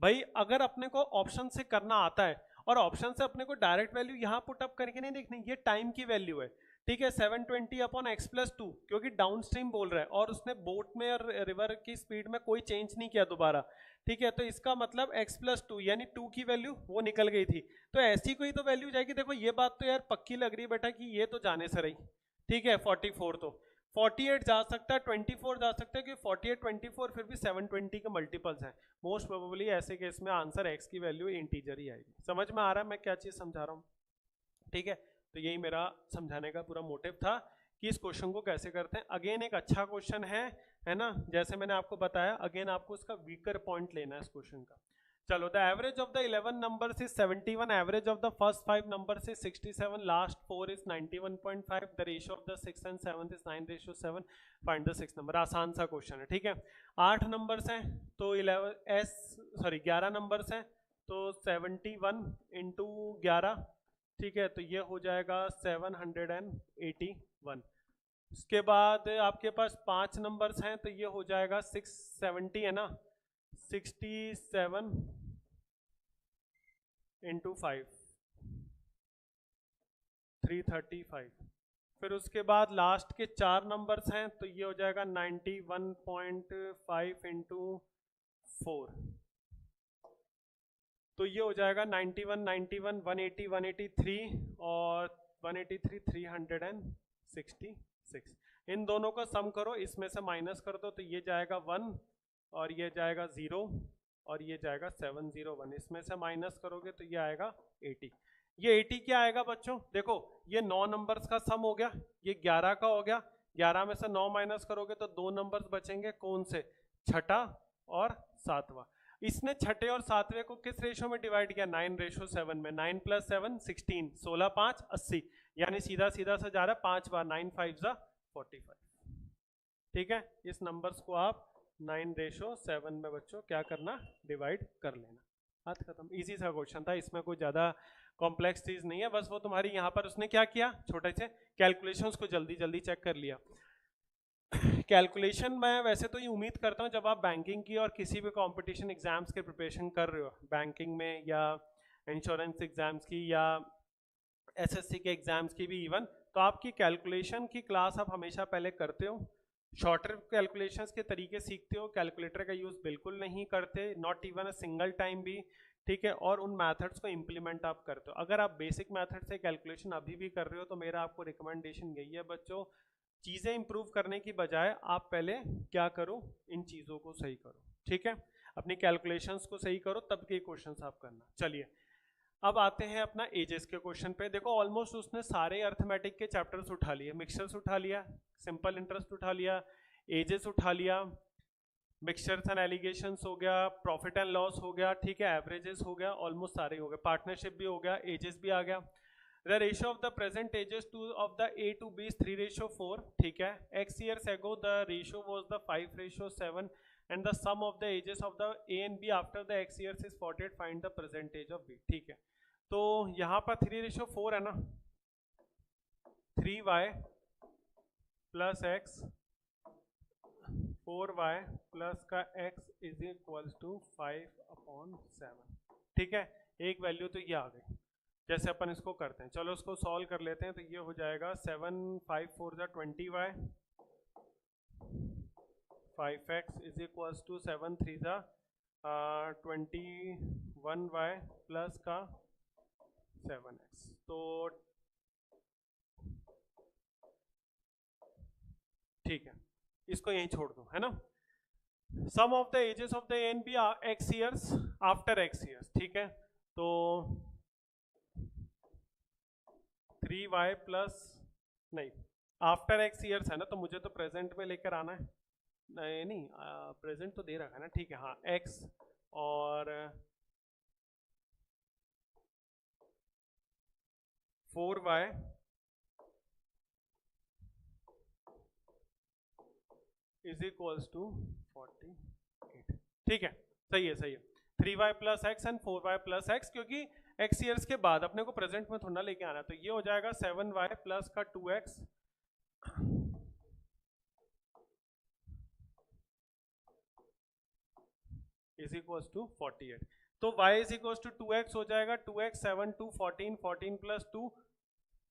भाई अगर अपने को ऑप्शन से करना आता है और ऑप्शन से अपने को डायरेक्ट वैल्यू यहाँ पुट अप करके नहीं देखनी, ये टाइम की वैल्यू है, ठीक है। 720 अपॉन एक्स प्लस 2, क्योंकि डाउन स्ट्रीम बोल रहा है और उसने बोट में और रिवर की स्पीड में कोई चेंज नहीं किया दोबारा, ठीक है। तो इसका मतलब x प्लस 2 यानी 2 की वैल्यू वो निकल गई थी, तो ऐसी कोई तो वैल्यू जाएगी। देखो ये बात तो यार पक्की लग रही है बेटा कि ये तो जाने से रही, ठीक है। 44 तो 48 जा सकता है, 24 जा सकता है, क्योंकि 48 24 फिर भी 720 के मल्टीपल्स हैं। मोस्ट प्रोबेबली ऐसे केस में आंसर x की वैल्यू इंटीजर ही आएगी। समझ में आ रहा है मैं क्या चीज समझा रहा हूँ, ठीक है। तो यही मेरा समझाने का पूरा मोटिव था कि इस क्वेश्चन को कैसे करते हैं। अगेन एक अच्छा क्वेश्चन है ना, जैसे मैंने आपको बताया, अगेन आपको इसका वीकर पॉइंट लेना है इस क्वेश्चन का। चलो, the average of the 11 numbers is 71, average of the first 5 numbers is 67, last 4 is 91.5, the ratio of the 6 and 7 is 9:7, find the 6 number. आसान सा क्वेश्चन है, ठीक है। 8 नंबर्स हैं तो 11 नंबर्स हैं तो 71 इंटू 11, ठीक है, तो ये हो जाएगा 781। इसके बाद आपके पास 5 नंबर्स हैं तो ये हो जाएगा 670 है ना, 67 इंटू 5 335। फिर उसके बाद लास्ट के 4 नंबर्स हैं तो ये हो जाएगा 91.5 इंटू 4, तो ये हो जाएगा 91 91 180 183 और 183 366। इन दोनों का सम करो, इसमें से माइनस कर दो तो ये जाएगा 1 और ये जाएगा 0 और ये जाएगा 701। इसमें से माइनस करोगे तो ये आएगा 80। ये 80 क्या आएगा बच्चों? देखो ये 9 नंबर्स का सम हो गया, ये 11 का हो गया, 11 में से 9 माइनस करोगे तो 2 नंबर्स बचेंगे, कौन से? छठा और सातवां। इसने छठे और सातवें को किस रेशो में डिवाइड किया? 9:7 में। 9 + 7 16, 16 5 80, यानी सीधा सीधा सा जा रहा है 5 बार, 9 5 45, ठीक है। इस नंबर्स को आप 9:7 में बच्चों क्या करना? डिवाइड कर लेना। बात खत्म। इजी सा क्वेश्चन था, इसमें कोई ज्यादा कॉम्प्लेक्स चीज नहीं है, बस वो तुम्हारी यहाँ पर उसने क्या किया, छोटे से कैलकुलेशंस को जल्दी जल्दी चेक कर लिया। कैलकुलेशन मैं वैसे तो ये उम्मीद करता हूँ जब आप बैंकिंग की और किसी भी कंपटीशन एग्जाम्स के प्रिपरेशन कर रहे हो, बैंकिंग में या इंश्योरेंस एग्जाम्स की या एसएससी के एग्जाम्स की भी इवन, तो आपकी कैलकुलेशन की क्लास आप हमेशा पहले करते हो, शॉर्टर कैलकुलेशंस के तरीके सीखते हो, कैलकुलेटर का यूज़ बिल्कुल नहीं करते, not even a single time भी, ठीक है, और उन मेथड्स को इम्प्लीमेंट आप करते हो। अगर आप बेसिक मेथड से कैलकुलेशन अभी भी कर रहे हो तो मेरा आपको रिकमेंडेशन यही है बच्चों, चीज़ें इंप्रूव करने की बजाय आप पहले क्या करो, इन चीज़ों को सही करो, ठीक है, अपनी कैलकुलेशंस को सही करो, तब के क्वेश्चंस आप करना। चलिए अब आते हैं अपना एजेस के क्वेश्चन पे। देखो ऑलमोस्ट उसने सारे अर्थमेटिक के चैप्टर्स उठा लिए, मिक्सचर्स उठा लिया, सिंपल इंटरेस्ट उठा लिया, एजेस उठा लिया, मिक्सचर्स एंड एलिगेशंस हो गया, प्रॉफिट एंड लॉस हो गया, ठीक है, एवरेजेस हो गया, ऑलमोस्ट सारे हो गए, पार्टनरशिप भी हो गया, एजेस भी आ गया। The ratio of the present ages to of the A to B is 3:4, ठीक है, X years ago the ratio was the 5:7 and the sum of the ages of the A and B after the X years is 48, find the present age of B, ठीक है। तो यहाँ पर 3:4 है ना, 3y plus x 4y plus का x is equals to 5/7, ठीक है, एक वैल्यू तो ये आ गई। जैसे अपन इसको करते हैं, चलो इसको सॉल्व कर लेते हैं, तो ये हो जाएगा 7 5 4 20y, 5x is equals to 7 3 21y plus का 7x, तो ठीक है, इसको यहीं छोड़ दो, है ना। Sum of the ages of the A and B x years after x years, ठीक है, तो 3y प्लस नहीं आफ्टर x ईयर्स है ना, तो मुझे तो प्रेजेंट में लेकर आना है, नहीं प्रेजेंट तो दे रखा है ना, ठीक है, हाँ x और 4y इज इक्वल्स टू 48, ठीक है, सही है सही है, 3y plus x and 4y plus x, क्योंकि x ईयर्स के बाद अपने को प्रेजेंट में थोड़ा लेके आना, तो ये हो जाएगा 7y प्लस का 2x इज इक्वल्स टू 48, तो y is equals to 2x हो जाएगा, 2x 7 2 14 14 प्लस 2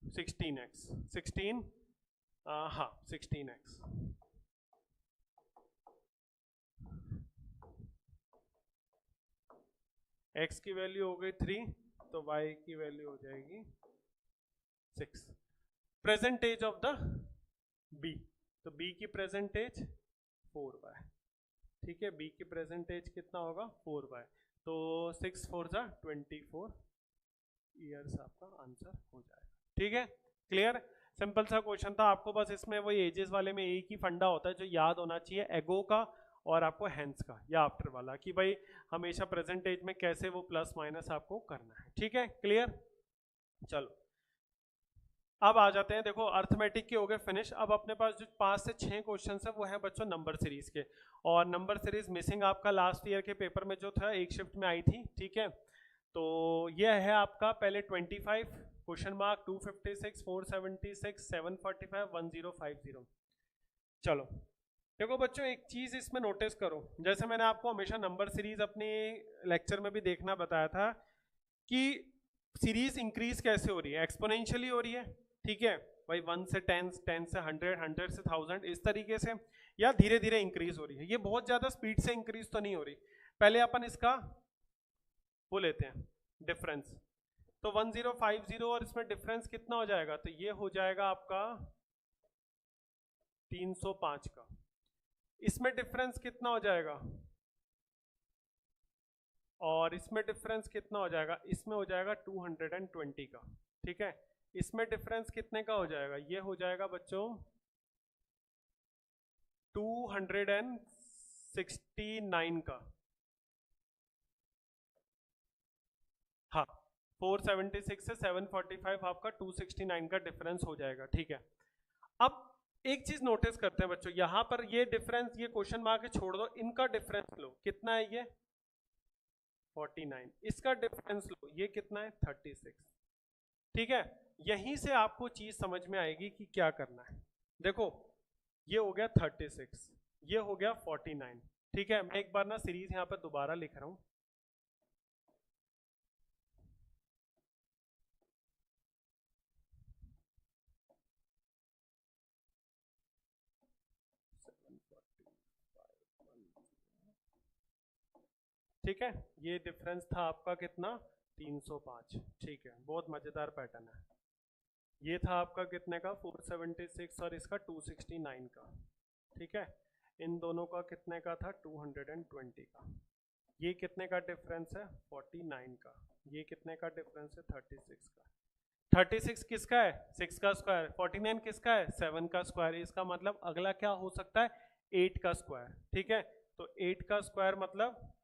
16x 16 हाँ 16x, x की वैल्यू हो गई 3, तो y की वैल्यू हो जाएगी 6। Present age of the b, तो b की प्रेजेंट एज 4y, ठीक है, b की प्रेजेंट एज कितना होगा 4y, तो 6 4 24 ईयर्स आपका आंसर हो जाएगा, ठीक है, क्लियर, सिंपल सा क्वेश्चन था। आपको बस इसमें वही एजेस वाले में एक ही फंडा होता है जो याद होना चाहिए, एगो का और आपको हैंस का या आफ्टर वाला, कि भाई हमेशा प्रेजेंट एज में कैसे वो प्लस माइनस आपको करना है, ठीक है, क्लियर। चलो अब आ जाते हैं, देखो अर्थमेटिक के हो गए फिनिश। अब अपने पास जो 5 से 6 क्वेश्चन है वो है बच्चों नंबर सीरीज के, और नंबर सीरीज मिसिंग आपका लास्ट ईयर के पेपर में जो था एक शिफ्ट में आई थी, ठीक है, तो यह है आपका पहले 25 क्वेश्चन मार्क 256 476 745 1050। चलो देखो बच्चों एक चीज इसमें नोटिस करो, जैसे मैंने आपको हमेशा नंबर सीरीज अपने लेक्चर में भी देखना बताया था कि सीरीज इंक्रीज कैसे हो रही है, एक्सपोनेंशियली हो रही है, ठीक है भाई, 1 से 10 10 से 100 100 से 1000 इस तरीके से, या धीरे धीरे इंक्रीज हो रही है। ये बहुत ज्यादा स्पीड से इंक्रीज तो नहीं हो रही। पहले अपन इसका वो लेते हैं डिफरेंस, तो 1050 और इसमें डिफरेंस कितना हो जाएगा, तो ये हो जाएगा आपका 305 का, इसमें डिफरेंस कितना हो जाएगा, और इसमें डिफरेंस कितना हो जाएगा, इसमें हो जाएगा 220 का, ठीक है, इसमें डिफरेंस कितने का हो जाएगा, ये हो जाएगा बच्चों 269 का, हाँ 476 से 745 आपका 269 का डिफरेंस हो जाएगा, ठीक है। अब एक चीज नोटिस करते हैं बच्चों, यहां पर ये डिफरेंस, ये क्वेश्चन मार्क छोड़ दो, इनका डिफरेंस लो, कितना है ये 49, इसका डिफरेंस लो, ये कितना है 36, ठीक है, यहीं से आपको चीज समझ में आएगी कि क्या करना है। देखो ये हो गया 36, ये हो गया 49। ठीक है, मैं एक बार ना सीरीज यहाँ पर दोबारा लिख रहा हूं। ठीक है, ये डिफरेंस था आपका कितना, 305। ठीक है, बहुत मजेदार पैटर्न है। ये था आपका कितने का, 476 और इसका 269 का। ठीक है, इन दोनों का कितने का था, 220 का। ये कितने का डिफरेंस है, 49 का। ये कितने का डिफरेंस है, 36 का। 36 किसका है, 6 का स्क्वायर। 49 किसका है, 7 का स्क्वायर। इसका मतलब अगला क्या हो सकता है, 8 का स्क्वायर। ठीक है, तो 8 का स्क्वायर मतलब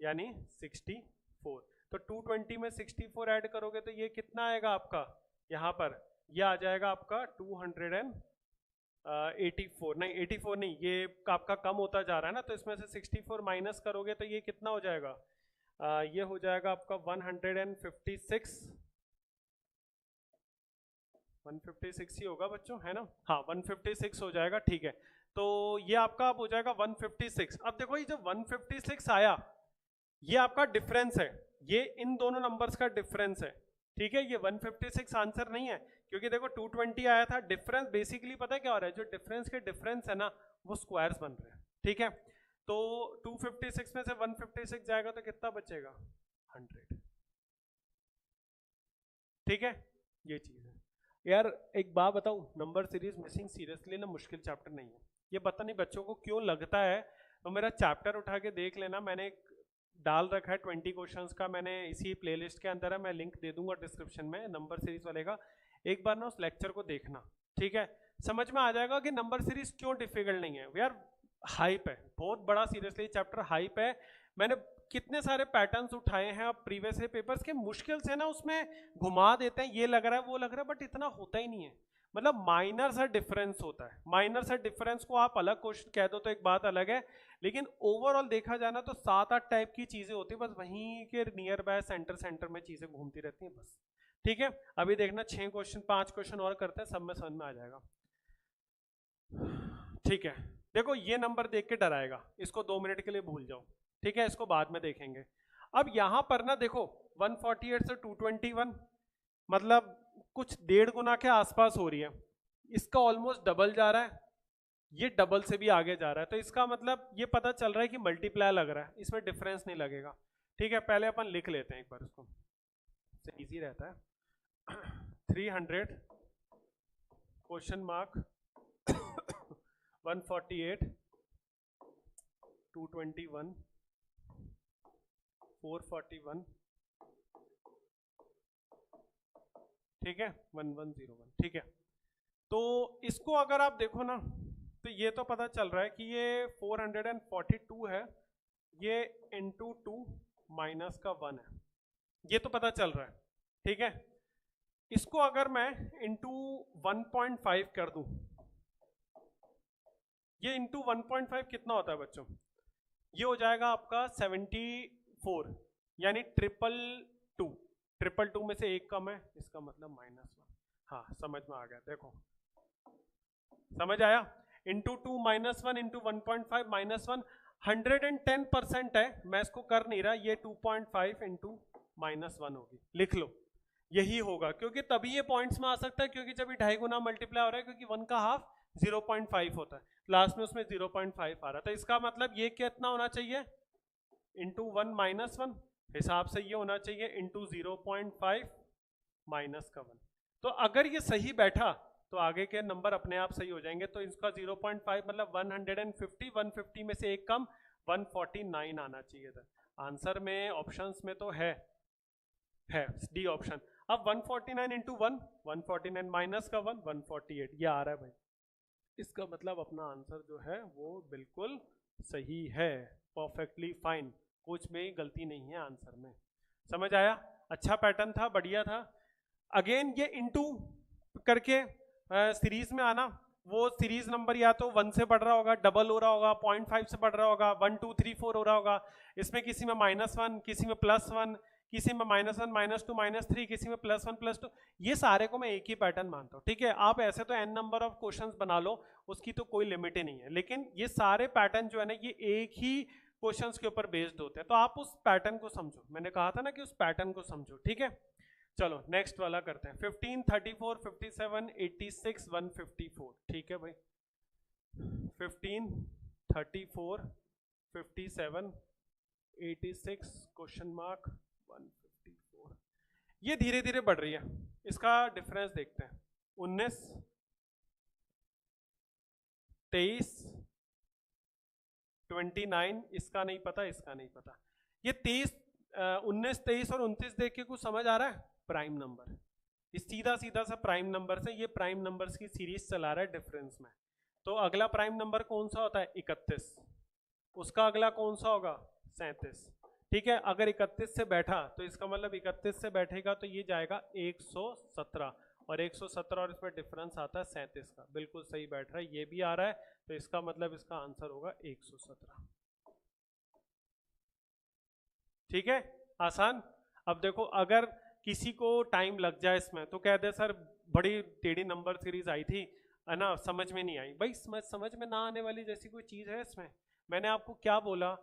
यानी 64। तो 220 में 64 ऐड करोगे तो ये कितना आएगा आपका, यहाँ पर ये आ जाएगा आपका 284, नहीं 84 नहीं, ये आपका कम होता जा रहा है ना, तो इसमें से 64 माइनस करोगे तो ये कितना हो जाएगा, ये हो जाएगा आपका 156। 156 ही होगा बच्चों, है ना, हाँ 156 हो जाएगा। ठीक है, तो ये आपका अब हो जाएगा 156। अब देखो ये जो 156 आया ये आपका डिफरेंस है, ये इन दोनों नंबर्स का डिफरेंस है। ठीक है, ये 156 आंसर नहीं है, क्योंकि देखो 220 आया था। डिफरेंस बेसिकली पता है क्या हो रहा है, जो डिफरेंस के डिफरेंस है ना वो स्क्वायर्स बन रहे हैं। ठीक है, तो 256 में से 156 जाएगा तो कितना बचेगा, 100। ठीक है, ये चीज है यार। एक बात बताऊं, नंबर सीरीज मिसिंग सीरियसली ना मुश्किल चैप्टर नहीं है। ये पता नहीं बच्चों को क्यों लगता है, तो मेरा चैप्टर उठा के देख लेना, मैंने डाल रखा है 20 क्वेश्चंस का, मैंने इसी प्लेलिस्ट के अंदर है, मैं लिंक दे दूंगा डिस्क्रिप्शन में नंबर सीरीज वाले का। एक बार ना उस लेक्चर को देखना, ठीक है, समझ में आ जाएगा कि नंबर सीरीज क्यों डिफिकल्ट नहीं है यार। हाइप है, बहुत बड़ा सीरियसली चैप्टर हाइप है। मैंने कितने सारे पैटर्न्स उठाए हैं अब प्रीवियस पेपर्स के, मुश्किल से ना उसमें घुमा देते हैं, ये लग रहा है वो लग रहा है, बट इतना होता ही नहीं है। मतलब माइनर सा डिफरेंस होता है, माइनर सा डिफरेंस को आप अलग क्वेश्चन कह दो तो एक बात अलग है, लेकिन ओवरऑल देखा जाना तो 7-8 टाइप की चीजें होती है, बस वहीं के नियर बाय सेंटर में चीजें घूमती रहती हैं बस। ठीक है, अभी देखना 6 क्वेश्चन 5 क्वेश्चन और करते हैं, सब में समझ में आ जाएगा। ठीक है, देखो ये नंबर देख के डराएगा, इसको 2 मिनट के लिए भूल जाओ। ठीक है, इसको बाद में देखेंगे। अब यहां पर ना देखो 148 से 221 मतलब कुछ 1.5 गुना के आसपास हो रही है, इसका ऑलमोस्ट डबल जा रहा है, ये डबल से भी आगे जा रहा है, तो इसका मतलब ये पता चल रहा है कि मल्टीप्लाई लग रहा है, इसमें डिफरेंस नहीं लगेगा। ठीक है, पहले अपन लिख लेते हैं एक बार इसको, इजी रहता है। 300 क्वेश्चन मार्क 148 221 441, ठीक है 1101। ठीक है, तो इसको अगर आप देखो ना तो ये तो पता चल रहा है कि ये 442 है, ये इंटू 2 माइनस का 1 है, ये तो पता चल रहा है। ठीक है, इसको अगर मैं इंटू 1.5 कर दूं, ये इंटू 1.5 कितना होता है बच्चों, ये हो जाएगा आपका 74, यानी 222 में से एक कम है, इसका मतलब -1। हाँ समझ में आ गया, देखो समझ आया, इंटू 2 -1 इंटू 1.5 -1, 110% है, मैं इसको कर नहीं रहा, ये 2.5 इंटू -1 होगी, लिख लो यही होगा, क्योंकि तभी ये पॉइंट्स में आ सकता है, क्योंकि जब 2.5 गुना मल्टीप्लाई हो रहा है, क्योंकि 1 का हाफ 0.5 होता है, लास्ट में उसमें 0.5 आ रहा है, तो इसका मतलब ये कितना होना चाहिए, इंटू 1 -1, हिसाब से ये होना चाहिए इंटू 0.5 माइनस का 1। तो अगर ये सही बैठा तो आगे के नंबर अपने आप सही हो जाएंगे, तो इसका 0.5 मतलब 150 में से एक कम 149 आना चाहिए था आंसर में, ऑप्शंस में तो है डी ऑप्शन। अब 149 इंटू 1 149 माइनस का 1 148, ये आ रहा है भाई, इसका मतलब अपना आंसर जो है वो बिल्कुल सही है, परफेक्टली फाइन, कुछ में गलती नहीं है आंसर में। समझ आया, अच्छा पैटर्न था, बढ़िया था। अगेन ये इनटू करके सीरीज में आना, वो सीरीज नंबर या तो 1 से बढ़ रहा होगा, डबल हो रहा होगा, 0.5 से बढ़ रहा होगा, 1 2 3 4 हो रहा होगा, इसमें किसी में -1 किसी में +1 किसी में -1 -2 -3, किसी में +1 +2, ये सारे को मैं एक ही पैटर्न मानता हूँ, ठीक है। आप ऐसे तो n नंबर ऑफ क्वेश्चंस बना लो, उसकी तो कोई लिमिट ही नहीं है, लेकिन ये सारे पैटर्न जो है ना, ये एक ही क्वेश्चंस के ऊपर बेस्ड होते हैं, तो आप उस पैटर्न को समझो। मैंने कहा था ना कि उस पैटर्न को समझो, ठीक है। चलो नेक्स्ट वाला करते हैं। 15, 34, 57, 86, 154, ठीक है भाई। 15, 34, 57, 86 क्वेश्चन मार्क 154। ये धीरे धीरे बढ़ रही है, इसका डिफरेंस देखते हैं। 19, 23, 29, इसका नहीं पता, इसका नहीं पता। ये 19, 23 और 29 देख के कुछ समझ आ रहा है? प्राइम नंबर, ये सीधा सीधा सा प्राइम नंबर से ये प्राइम नंबर्स की सीरीज चला रहा है डिफरेंस में। तो अगला प्राइम नंबर कौन सा होता है? 31। उसका अगला कौन सा होगा? 37, ठीक है। अगर 31 से बैठा तो इसका मतलब 31 से बैठेगा तो ये जाएगा 117, और 117 और इसमें डिफरेंस आता है 37 का, बिल्कुल सही बैठ रहा है, ये भी आ रहा है, तो इसका मतलब इसका आंसर होगा 117, ठीक है। आसान। अब देखो, अगर किसी को टाइम लग जाए इसमें तो कह दे सर बड़ी टेढ़ी नंबर सीरीज आई थी, है ना, समझ में नहीं आई। भाई समझ में ना आने वाली जैसी कोई चीज है इसमें? मैंने आपको क्या बोला?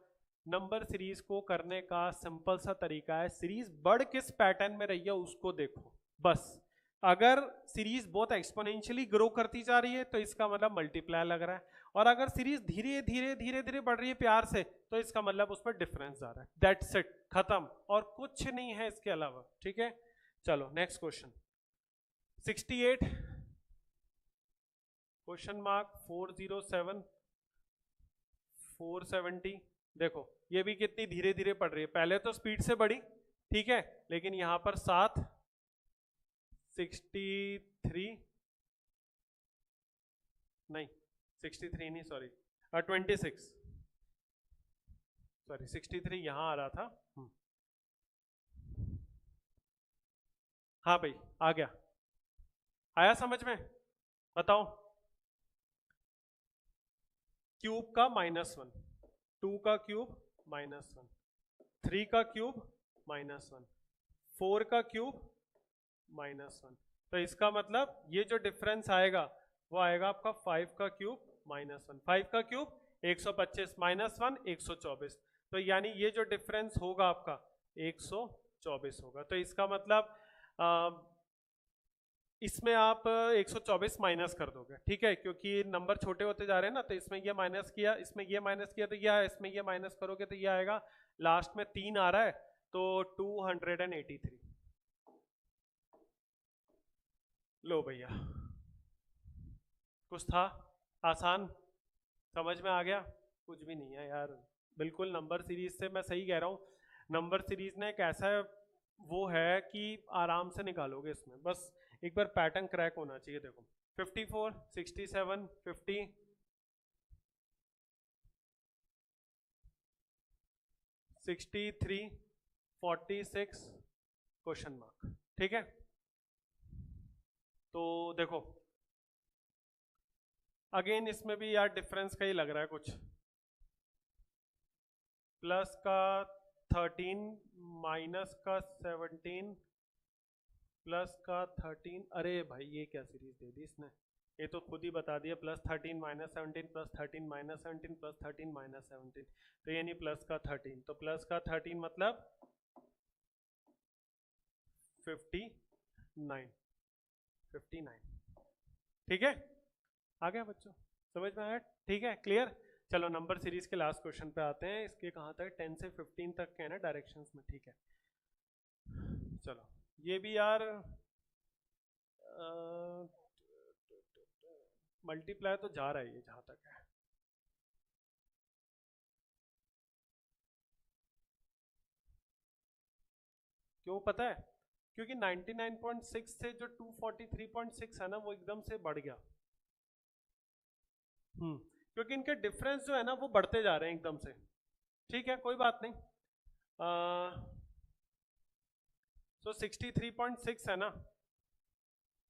नंबर सीरीज को करने का सिंपल सा तरीका है, सीरीज बढ़ किस पैटर्न में रही है उसको देखो बस। अगर सीरीज बहुत एक्सपोनेंशियली ग्रो करती जा रही है तो इसका मतलब मल्टीप्लाई लग रहा है, और अगर सीरीज धीरे धीरे धीरे धीरे बढ़ रही है प्यार से तो इसका मतलब उस पर डिफरेंस आ रहा है। दैट्स इट, खत्म, और कुछ नहीं है इसके अलावा, ठीक है। चलो नेक्स्ट क्वेश्चन। 68 question mark 407, 470। देखो ये भी कितनी धीरे धीरे पढ़ रही है, पहले तो स्पीड से बढ़ी, ठीक है, लेकिन यहां पर 7, 63 नहीं, 63 नहीं, सॉरी 26, सॉरी 63 यहां आ रहा था। हाँ भाई आ गया, आया समझ में? बताओ। क्यूब का -1, 2 का क्यूब -1, 3 का क्यूब -1, 4 का क्यूब -1, तो इसका मतलब ये जो डिफरेंस आएगा वो आएगा आपका 5 का क्यूब -1। 5 का क्यूब 125, -1 124, तो यानी ये जो डिफरेंस होगा आपका 124 होगा। तो इसका मतलब इसमें आप 124 माइनस कर दोगे, ठीक है, क्योंकि नंबर छोटे होते जा रहे हैं ना, तो इसमें ये माइनस किया, इसमें ये माइनस किया, तो ये इसमें ये माइनस करोगे तो ये आएगा, लास्ट में 3 आ रहा है तो 283। लो भैया, कुछ था आसान, समझ में आ गया? कुछ भी नहीं है यार, बिल्कुल नंबर सीरीज से मैं सही कह रहा हूँ, नंबर सीरीज ने एक ऐसा वो है कि आराम से निकालोगे इसमें, बस एक बार पैटर्न क्रैक होना चाहिए। देखो 54, 67, 50, 63, 46 क्वेश्चन मार्क, ठीक है। तो देखो अगेन इसमें भी यार डिफरेंस का ही लग रहा है कुछ, प्लस का 13, माइनस का 17, प्लस का 13, अरे भाई ये क्या सीरीज दे दी इसने, ये तो खुद ही बता दिया, +13 -17 +13 -17 +13 -17, तो ये नहीं प्लस का 13, तो प्लस का 13 मतलब 59, 59, ठीक है। आ गया बच्चों, समझ में आया? ठीक है, क्लियर। चलो नंबर सीरीज के लास्ट क्वेश्चन पे आते हैं, इसके कहाँ तक? 10 से 15 तक के है ना डायरेक्शंस में, ठीक है। चलो ये भी यार मल्टीप्लाई तो जा रहा है ये जहाँ तक है, क्यों पता है? क्योंकि 99.6 से जो 243.6 है ना वो एकदम से बढ़ गया, क्योंकि इनके डिफरेंस जो है ना वो बढ़ते जा रहे हैं एकदम से, ठीक है, कोई बात नहीं। सो 63.6 है ना,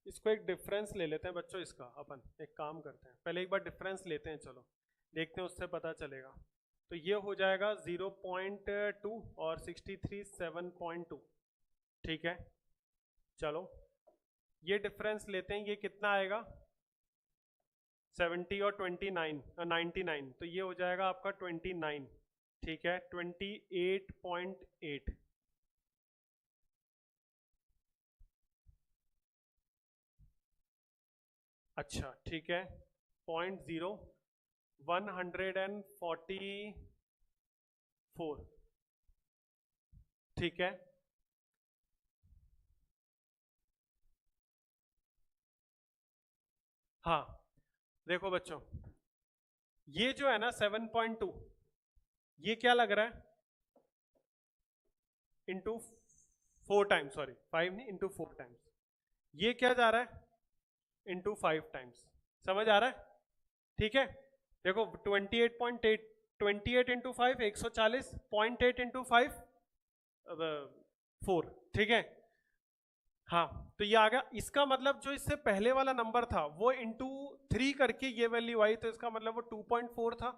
इसको एक डिफरेंस ले लेते हैं बच्चों, इसका अपन एक काम करते हैं, पहले एक बार डिफरेंस लेते हैं, चलो देखते हैं उससे पता चलेगा। तो ये हो जाएगा 0.2 और 63 7.2, ठीक है, चलो ये डिफरेंस लेते हैं, ये कितना आएगा 70 और 29 99, तो ये हो जाएगा आपका 29, ठीक है 28.8। अच्छा ठीक है, 0.0 144, ठीक है। हाँ देखो बच्चों, ये जो है ना 7.2, ये क्या लग रहा है इंटू 4 टाइम्स, सॉरी 5 नहीं, इंटू 4 टाइम्स, ये क्या जा रहा है इंटू 5 टाइम्स, समझ आ रहा है, ठीक है। देखो 28.8, 28 इंटू 5 140, 0.8 इंटू 5 4, ठीक है। हाँ तो ये आ गया, इसका मतलब जो इससे पहले वाला नंबर था वो इंटू 3 करके ये वैल्यू आई, तो इसका मतलब वो 2.4 था,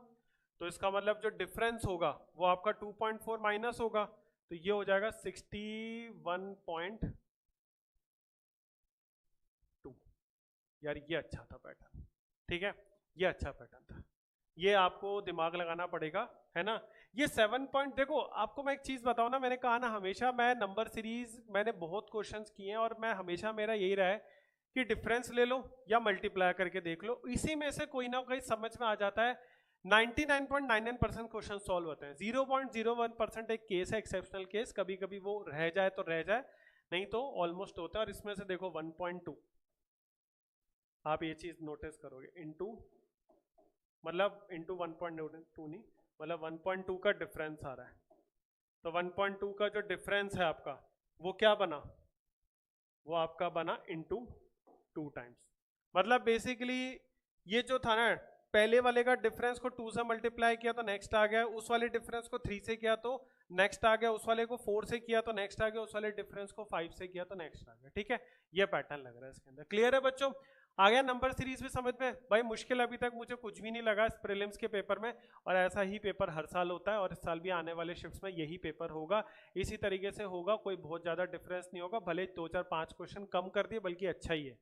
तो इसका मतलब जो डिफरेंस होगा वो आपका 2.4 माइनस होगा, तो ये हो जाएगा 61.2। यार ये अच्छा था पैटर्न, ठीक है, ये अच्छा पैटर्न था, ये आपको दिमाग लगाना पड़ेगा, है ना। ये 7 पॉइंट, देखो आपको मैं एक चीज बताऊं ना, मैंने कहा ना हमेशा, मैं नंबर सीरीज मैंने बहुत क्वेश्चंस किए हैं और मैं हमेशा मेरा यही रहा है कि डिफरेंस ले लो या मल्टीप्लाई करके देख लो, इसी में से कोई ना कोई समझ में आ जाता है। 99.99% क्वेश्चन सॉल्व होते हैं, 0.01% एक केस है, एक्सेप्शनल केस, कभी कभी वो रह जाए तो रह जाए, नहीं तो ऑलमोस्ट होता है। और इसमें से देखो 1.2, आप ये चीज नोटिस करोगे, इंटू मतलब इंटू 1.2 नहीं, मतलब 1.2 का डिफरेंस आ रहा है, तो 1.2 का जो डिफरेंस है आपका वो क्या बना, वो आपका बना इंटू 2 टाइम्स, मतलब बेसिकली ये जो था ना, पहले वाले का डिफरेंस को 2 से मल्टीप्लाई किया तो नेक्स्ट आ गया, उस वाले डिफरेंस को 3 से किया तो नेक्स्ट आ गया, उस वाले को 4 से किया तो नेक्स्ट आ गया, उस वाले डिफरेंस को 5 से किया तो नेक्स्ट आ गया, ठीक है। ये पैटर्न लग रहा है इसके अंदर, क्लियर है बच्चों, आ गया नंबर सीरीज भी समझ में। भाई मुश्किल अभी तक मुझे कुछ भी नहीं लगा इस प्रीलिम्स के पेपर में, और ऐसा ही पेपर हर साल होता है और इस साल भी आने वाले शिफ्ट्स में यही पेपर होगा, इसी तरीके से होगा, कोई बहुत ज्यादा डिफरेंस नहीं होगा, भले 2 4 5 क्वेश्चन कम कर दिए बल्कि अच्छा ही है।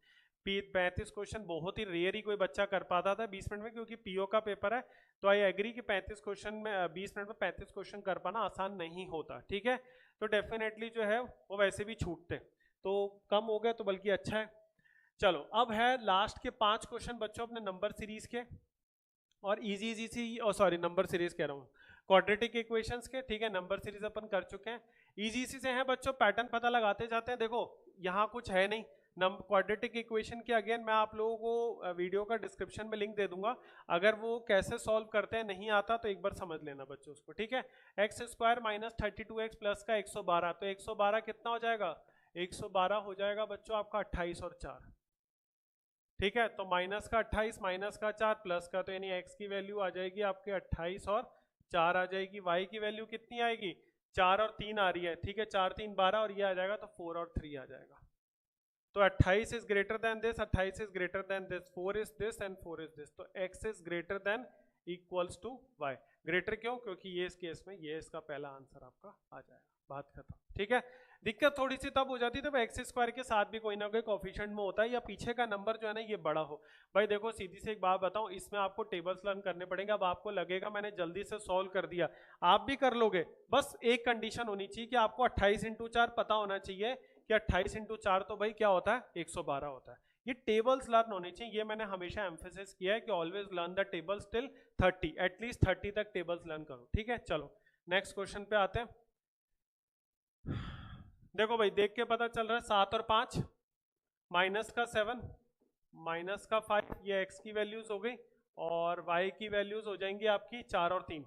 35 क्वेश्चन बहुत ही रेयर ही कोई बच्चा कर पाता था 20 मिनट में, क्योंकि पीओ का पेपर है, तो आई एग्री कि 35 क्वेश्चन में 20 मिनट में 35 क्वेश्चन कर पाना आसान नहीं होता, ठीक है। तो डेफिनेटली जो है वो वैसे भी छूटते, तो कम हो गया तो बल्कि अच्छा है। चलो अब है लास्ट के 5 क्वेश्चन बच्चों अपने नंबर सीरीज के, और इजी इजी सी, और सॉरी नंबर सीरीज कह रहा हूँ, क्वाड्रेटिक इक्वेशंस के, ठीक है, नंबर सीरीज अपन कर चुके हैं, इजी इजी से हैं बच्चों, पैटर्न पता लगाते जाते हैं। देखो यहाँ कुछ है नहीं, क्वाड्रेटिक इक्वेशन के अगेन मैं आप लोगों को वीडियो का डिस्क्रिप्शन में लिंक दे दूंगा, अगर वो कैसे सॉल्व करते हैं नहीं आता तो एक बार समझ लेना बच्चों उसको, ठीक है। X square minus 32x plus का 112, तो 112 कितना हो जाएगा, 112 हो जाएगा बच्चों आपका 28 और 4, ठीक है। तो माइनस का 28 माइनस का 4 प्लस का, तो यानी x की वैल्यू आ जाएगी आपके 28 और 4 आ जाएगी, y की वैल्यू कितनी आएगी 4 और 3 आ रही है, ठीक है, 4 3 12 और ये आ जाएगा तो 4 और 3 आ जाएगा। तो 28 is greater than this, 28 is greater than this, 4 is this and 4 is this, तो x is greater than equals to y। Greater क्यों, क्योंकि ये इस केस में ये इसका पहला आंसर आपका आ जाएगा, बात खत्म, ठीक है। दिक्कत थोड़ी सी तब हो जाती है जब एक्स स्क्वायर के साथ भी कोई ना कोई कोफिशिएंट में होता है या पीछे का नंबर जो है ना ये बड़ा हो। भाई देखो सीधी से एक बात बताऊं, इसमें आपको टेबल्स लर्न करने पड़ेंगे। अब आपको लगेगा मैंने जल्दी से सॉल्व कर दिया, आप भी कर लोगे, बस एक कंडीशन होनी चाहिए कि आपको 28 इंटू 4 पता होना चाहिए कि 28 इंटू 4 तो भाई क्या होता है 112 होता है। ये टेबल्स लर्न होने चाहिए, ये मैंने हमेशा एम्फेसिस किया है कि always learn the tables till 30, at least 30 तक टेबल्स लर्न करो, ठीक है। चलो नेक्स्ट क्वेश्चन पे आते हैं। देखो भाई देख के पता चल रहा है 7 और 5, माइनस का 7 माइनस का 5, ये x की वैल्यूज हो गई, और y की वैल्यूज हो जाएंगी आपकी 4 और 3,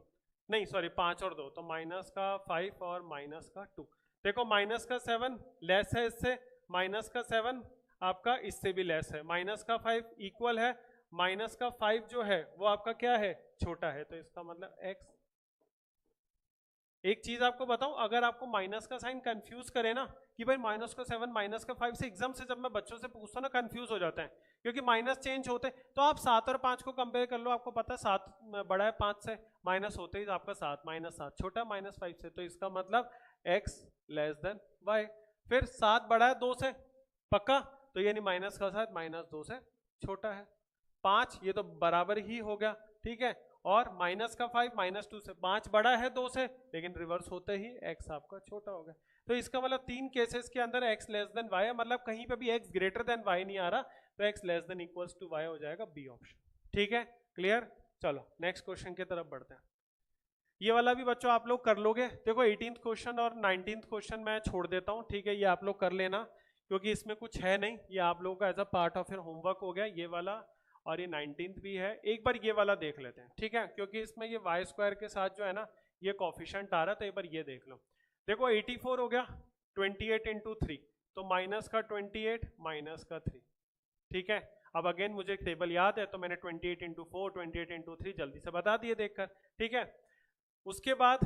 नहीं सॉरी 5 और 2, तो माइनस का 5 और माइनस का 2। देखो माइनस का 7 लेस है इससे, माइनस का 7 आपका इससे भी लेस है, माइनस का 5 इक्वल है, माइनस का 5 जो है वो आपका क्या है छोटा है, तो इसका मतलब x। एक चीज आपको बताऊं, अगर आपको माइनस का साइन कंफ्यूज करे ना कि भाई माइनस का 7 माइनस का 5 से, एग्जाम से जब मैं बच्चों से पूछता हूं ना कंफ्यूज हो जाते हैं क्योंकि माइनस चेंज होते, तो आप 7 और 5 को कंपेयर कर लो, आपको पता है 7 बड़ा है 5 से, माइनस होते ही आपका 7 माइनस 7 छोटा माइनस 5 से, तो इसका मतलब x लेस देन y। फिर 7 बड़ा है 2 से, पक्का, तो यानी माइनस का साथ -2 से छोटा है। 5 ये तो बराबर ही हो गया, ठीक है, और माइनस का 5 -2 से, 5 बड़ा है 2 से, लेकिन रिवर्स होते ही x आपका छोटा हो गया। तो इसका मतलब 3 केसेस के अंदर x लेस देन y है, मतलब कहीं पे भी x ग्रेटर देन y नहीं आ रहा, तो x less than equals to y हो जाएगा बी ऑप्शन। ठीक है, क्लियर। चलो नेक्स्ट क्वेश्चन की तरफ बढ़ते हैं। ये वाला भी बच्चों आप लोग कर लोगे। देखो 18th क्वेश्चन और 19th क्वेश्चन मैं छोड़ देता हूँ, ठीक है, ये आप लोग कर लेना, क्योंकि इसमें कुछ है नहीं, ये आप लोगों का as a part of your homework हो गया ये वाला, और ये 19th भी है। एक बार ये वाला देख लेते हैं, ठीक है, क्योंकि इसमें ये वाई स्क्वायर के साथ जो है ना ये कॉफिशेंट आ रहा है, तो एक बार ये देख लो। देखो 84 हो गया 28 इंटू 3, तो माइनस का 28 माइनस का 3, ठीक है। अब अगेन मुझे एक टेबल याद है, तो मैंने 28 इंटू 4 28 इंटू 3 जल्दी से बता दिए देखकर, ठीक है। उसके बाद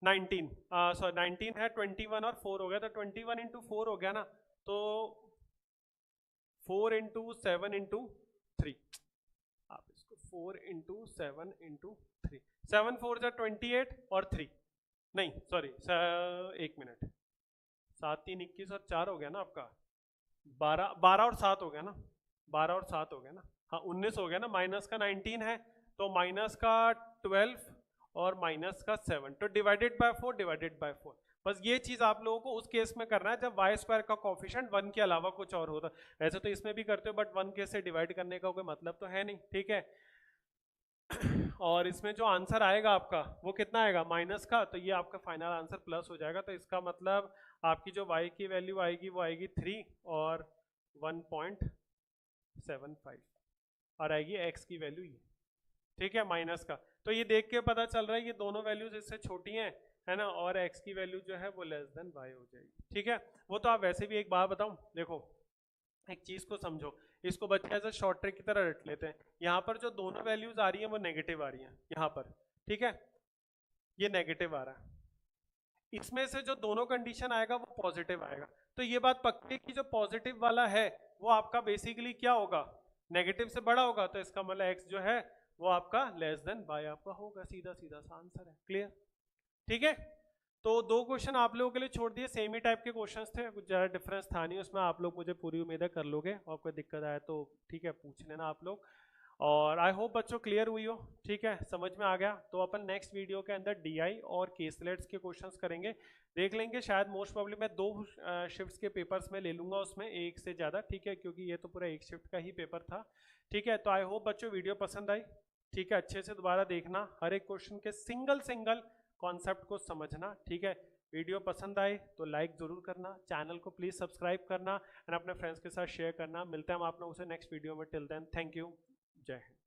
19 है 21 और 4 हो गया, तो 21 इंटू 4 हो गया ना, तो 4 इंटू 7 इंटू 3, आप इसको 4 इंटू 7 इंटू 3, 7 4 जा 28 और 3, नहीं सॉरी, एक मिनट, 7 3 21 और 4 हो गया ना आपका 12 और 7 हो गया ना, 12 और 7 हो गया ना, हाँ 19 हो गया ना, माइनस का 19 है, तो माइनस का 12 और माइनस का 7, तो डिवाइडेड बाय 4 डिवाइडेड बाय 4। बस ये चीज आप लोगों को उस केस में करना है जब वाई स्क्वायर का कोफिशिएंट 1 के अलावा कुछ और होता है। ऐसे तो इसमें भी करते हो, बट 1 के से डिवाइड करने का कोई मतलब तो है नहीं, ठीक है। और इसमें जो आंसर आएगा आपका वो कितना आएगा माइनस का, तो ये आपका फाइनल आंसर प्लस हो जाएगा, तो इसका मतलब आपकी जो y की वैल्यू आएगी वो आएगी 3 और 1.75 और आएगी x की वैल्यू ये, ठीक है, माइनस का। तो ये देख के पता चल रहा है ये दोनों वैल्यूज इससे छोटी हैं, है ना, और x की वैल्यू जो है वो लेस देन y हो जाएगी, ठीक है। वो तो आप वैसे भी एक बात बताऊं, देखो एक चीज को समझो, इसको बच्चे ऐसे शॉर्ट ट्रिक की तरह रट लेते हैं। यहाँ पर जो दोनों वैल्यूज आ रही हैं वो नेगेटिव आ रही हैं यहाँ पर, ठीक है, ये नेगेटिव आ रहा है, इसमें से जो दोनों कंडीशन आएगा वो पॉजिटिव आएगा। तो ये बात पक्की है कि जो पॉजिटिव वाला है वो आपका बेसिकली क्या होगा, नेगेटिव से बड़ा होगा, तो इसका मतलब x जो है वो आपका लेस देन y आपका होगा, सीधा सीधा सा आंसर है, क्लियर, ठीक है। तो 2 क्वेश्चन आप लोगों के लिए छोड़ दिए, सेम ही टाइप के क्वेश्चंस थे, कुछ ज़्यादा डिफरेंस था नहीं उसमें, आप लोग मुझे पूरी उम्मीद है कर लोगे, और कोई दिक्कत आए तो ठीक है पूछ लेना आप लोग। और आई होप बच्चों क्लियर हुई हो, ठीक है, समझ में आ गया। तो अपन नेक्स्ट वीडियो के अंदर डीआई और केसलेट्स के क्वेश्चंस करेंगे, देख लेंगे, शायद मोस्ट प्रॉब्ली मैं 2 शिफ्ट्स के पेपर्स में ले लूंगा उसमें, एक से ज़्यादा, ठीक है, क्योंकि ये तो पूरा एक शिफ्ट का ही पेपर था, ठीक है। तो आई होप बच्चों वीडियो पसंद आई, ठीक है, अच्छे से दोबारा देखना, हर एक क्वेश्चन के सिंगल कॉन्सेप्ट को समझना, ठीक है। वीडियो पसंद आए तो लाइक जरूर करना, चैनल को प्लीज सब्सक्राइब करना, एंड अपने फ्रेंड्स के साथ शेयर करना। मिलते हैं हम आप लोगों से नेक्स्ट वीडियो में, टिल देन थैंक यू, जय हिंद।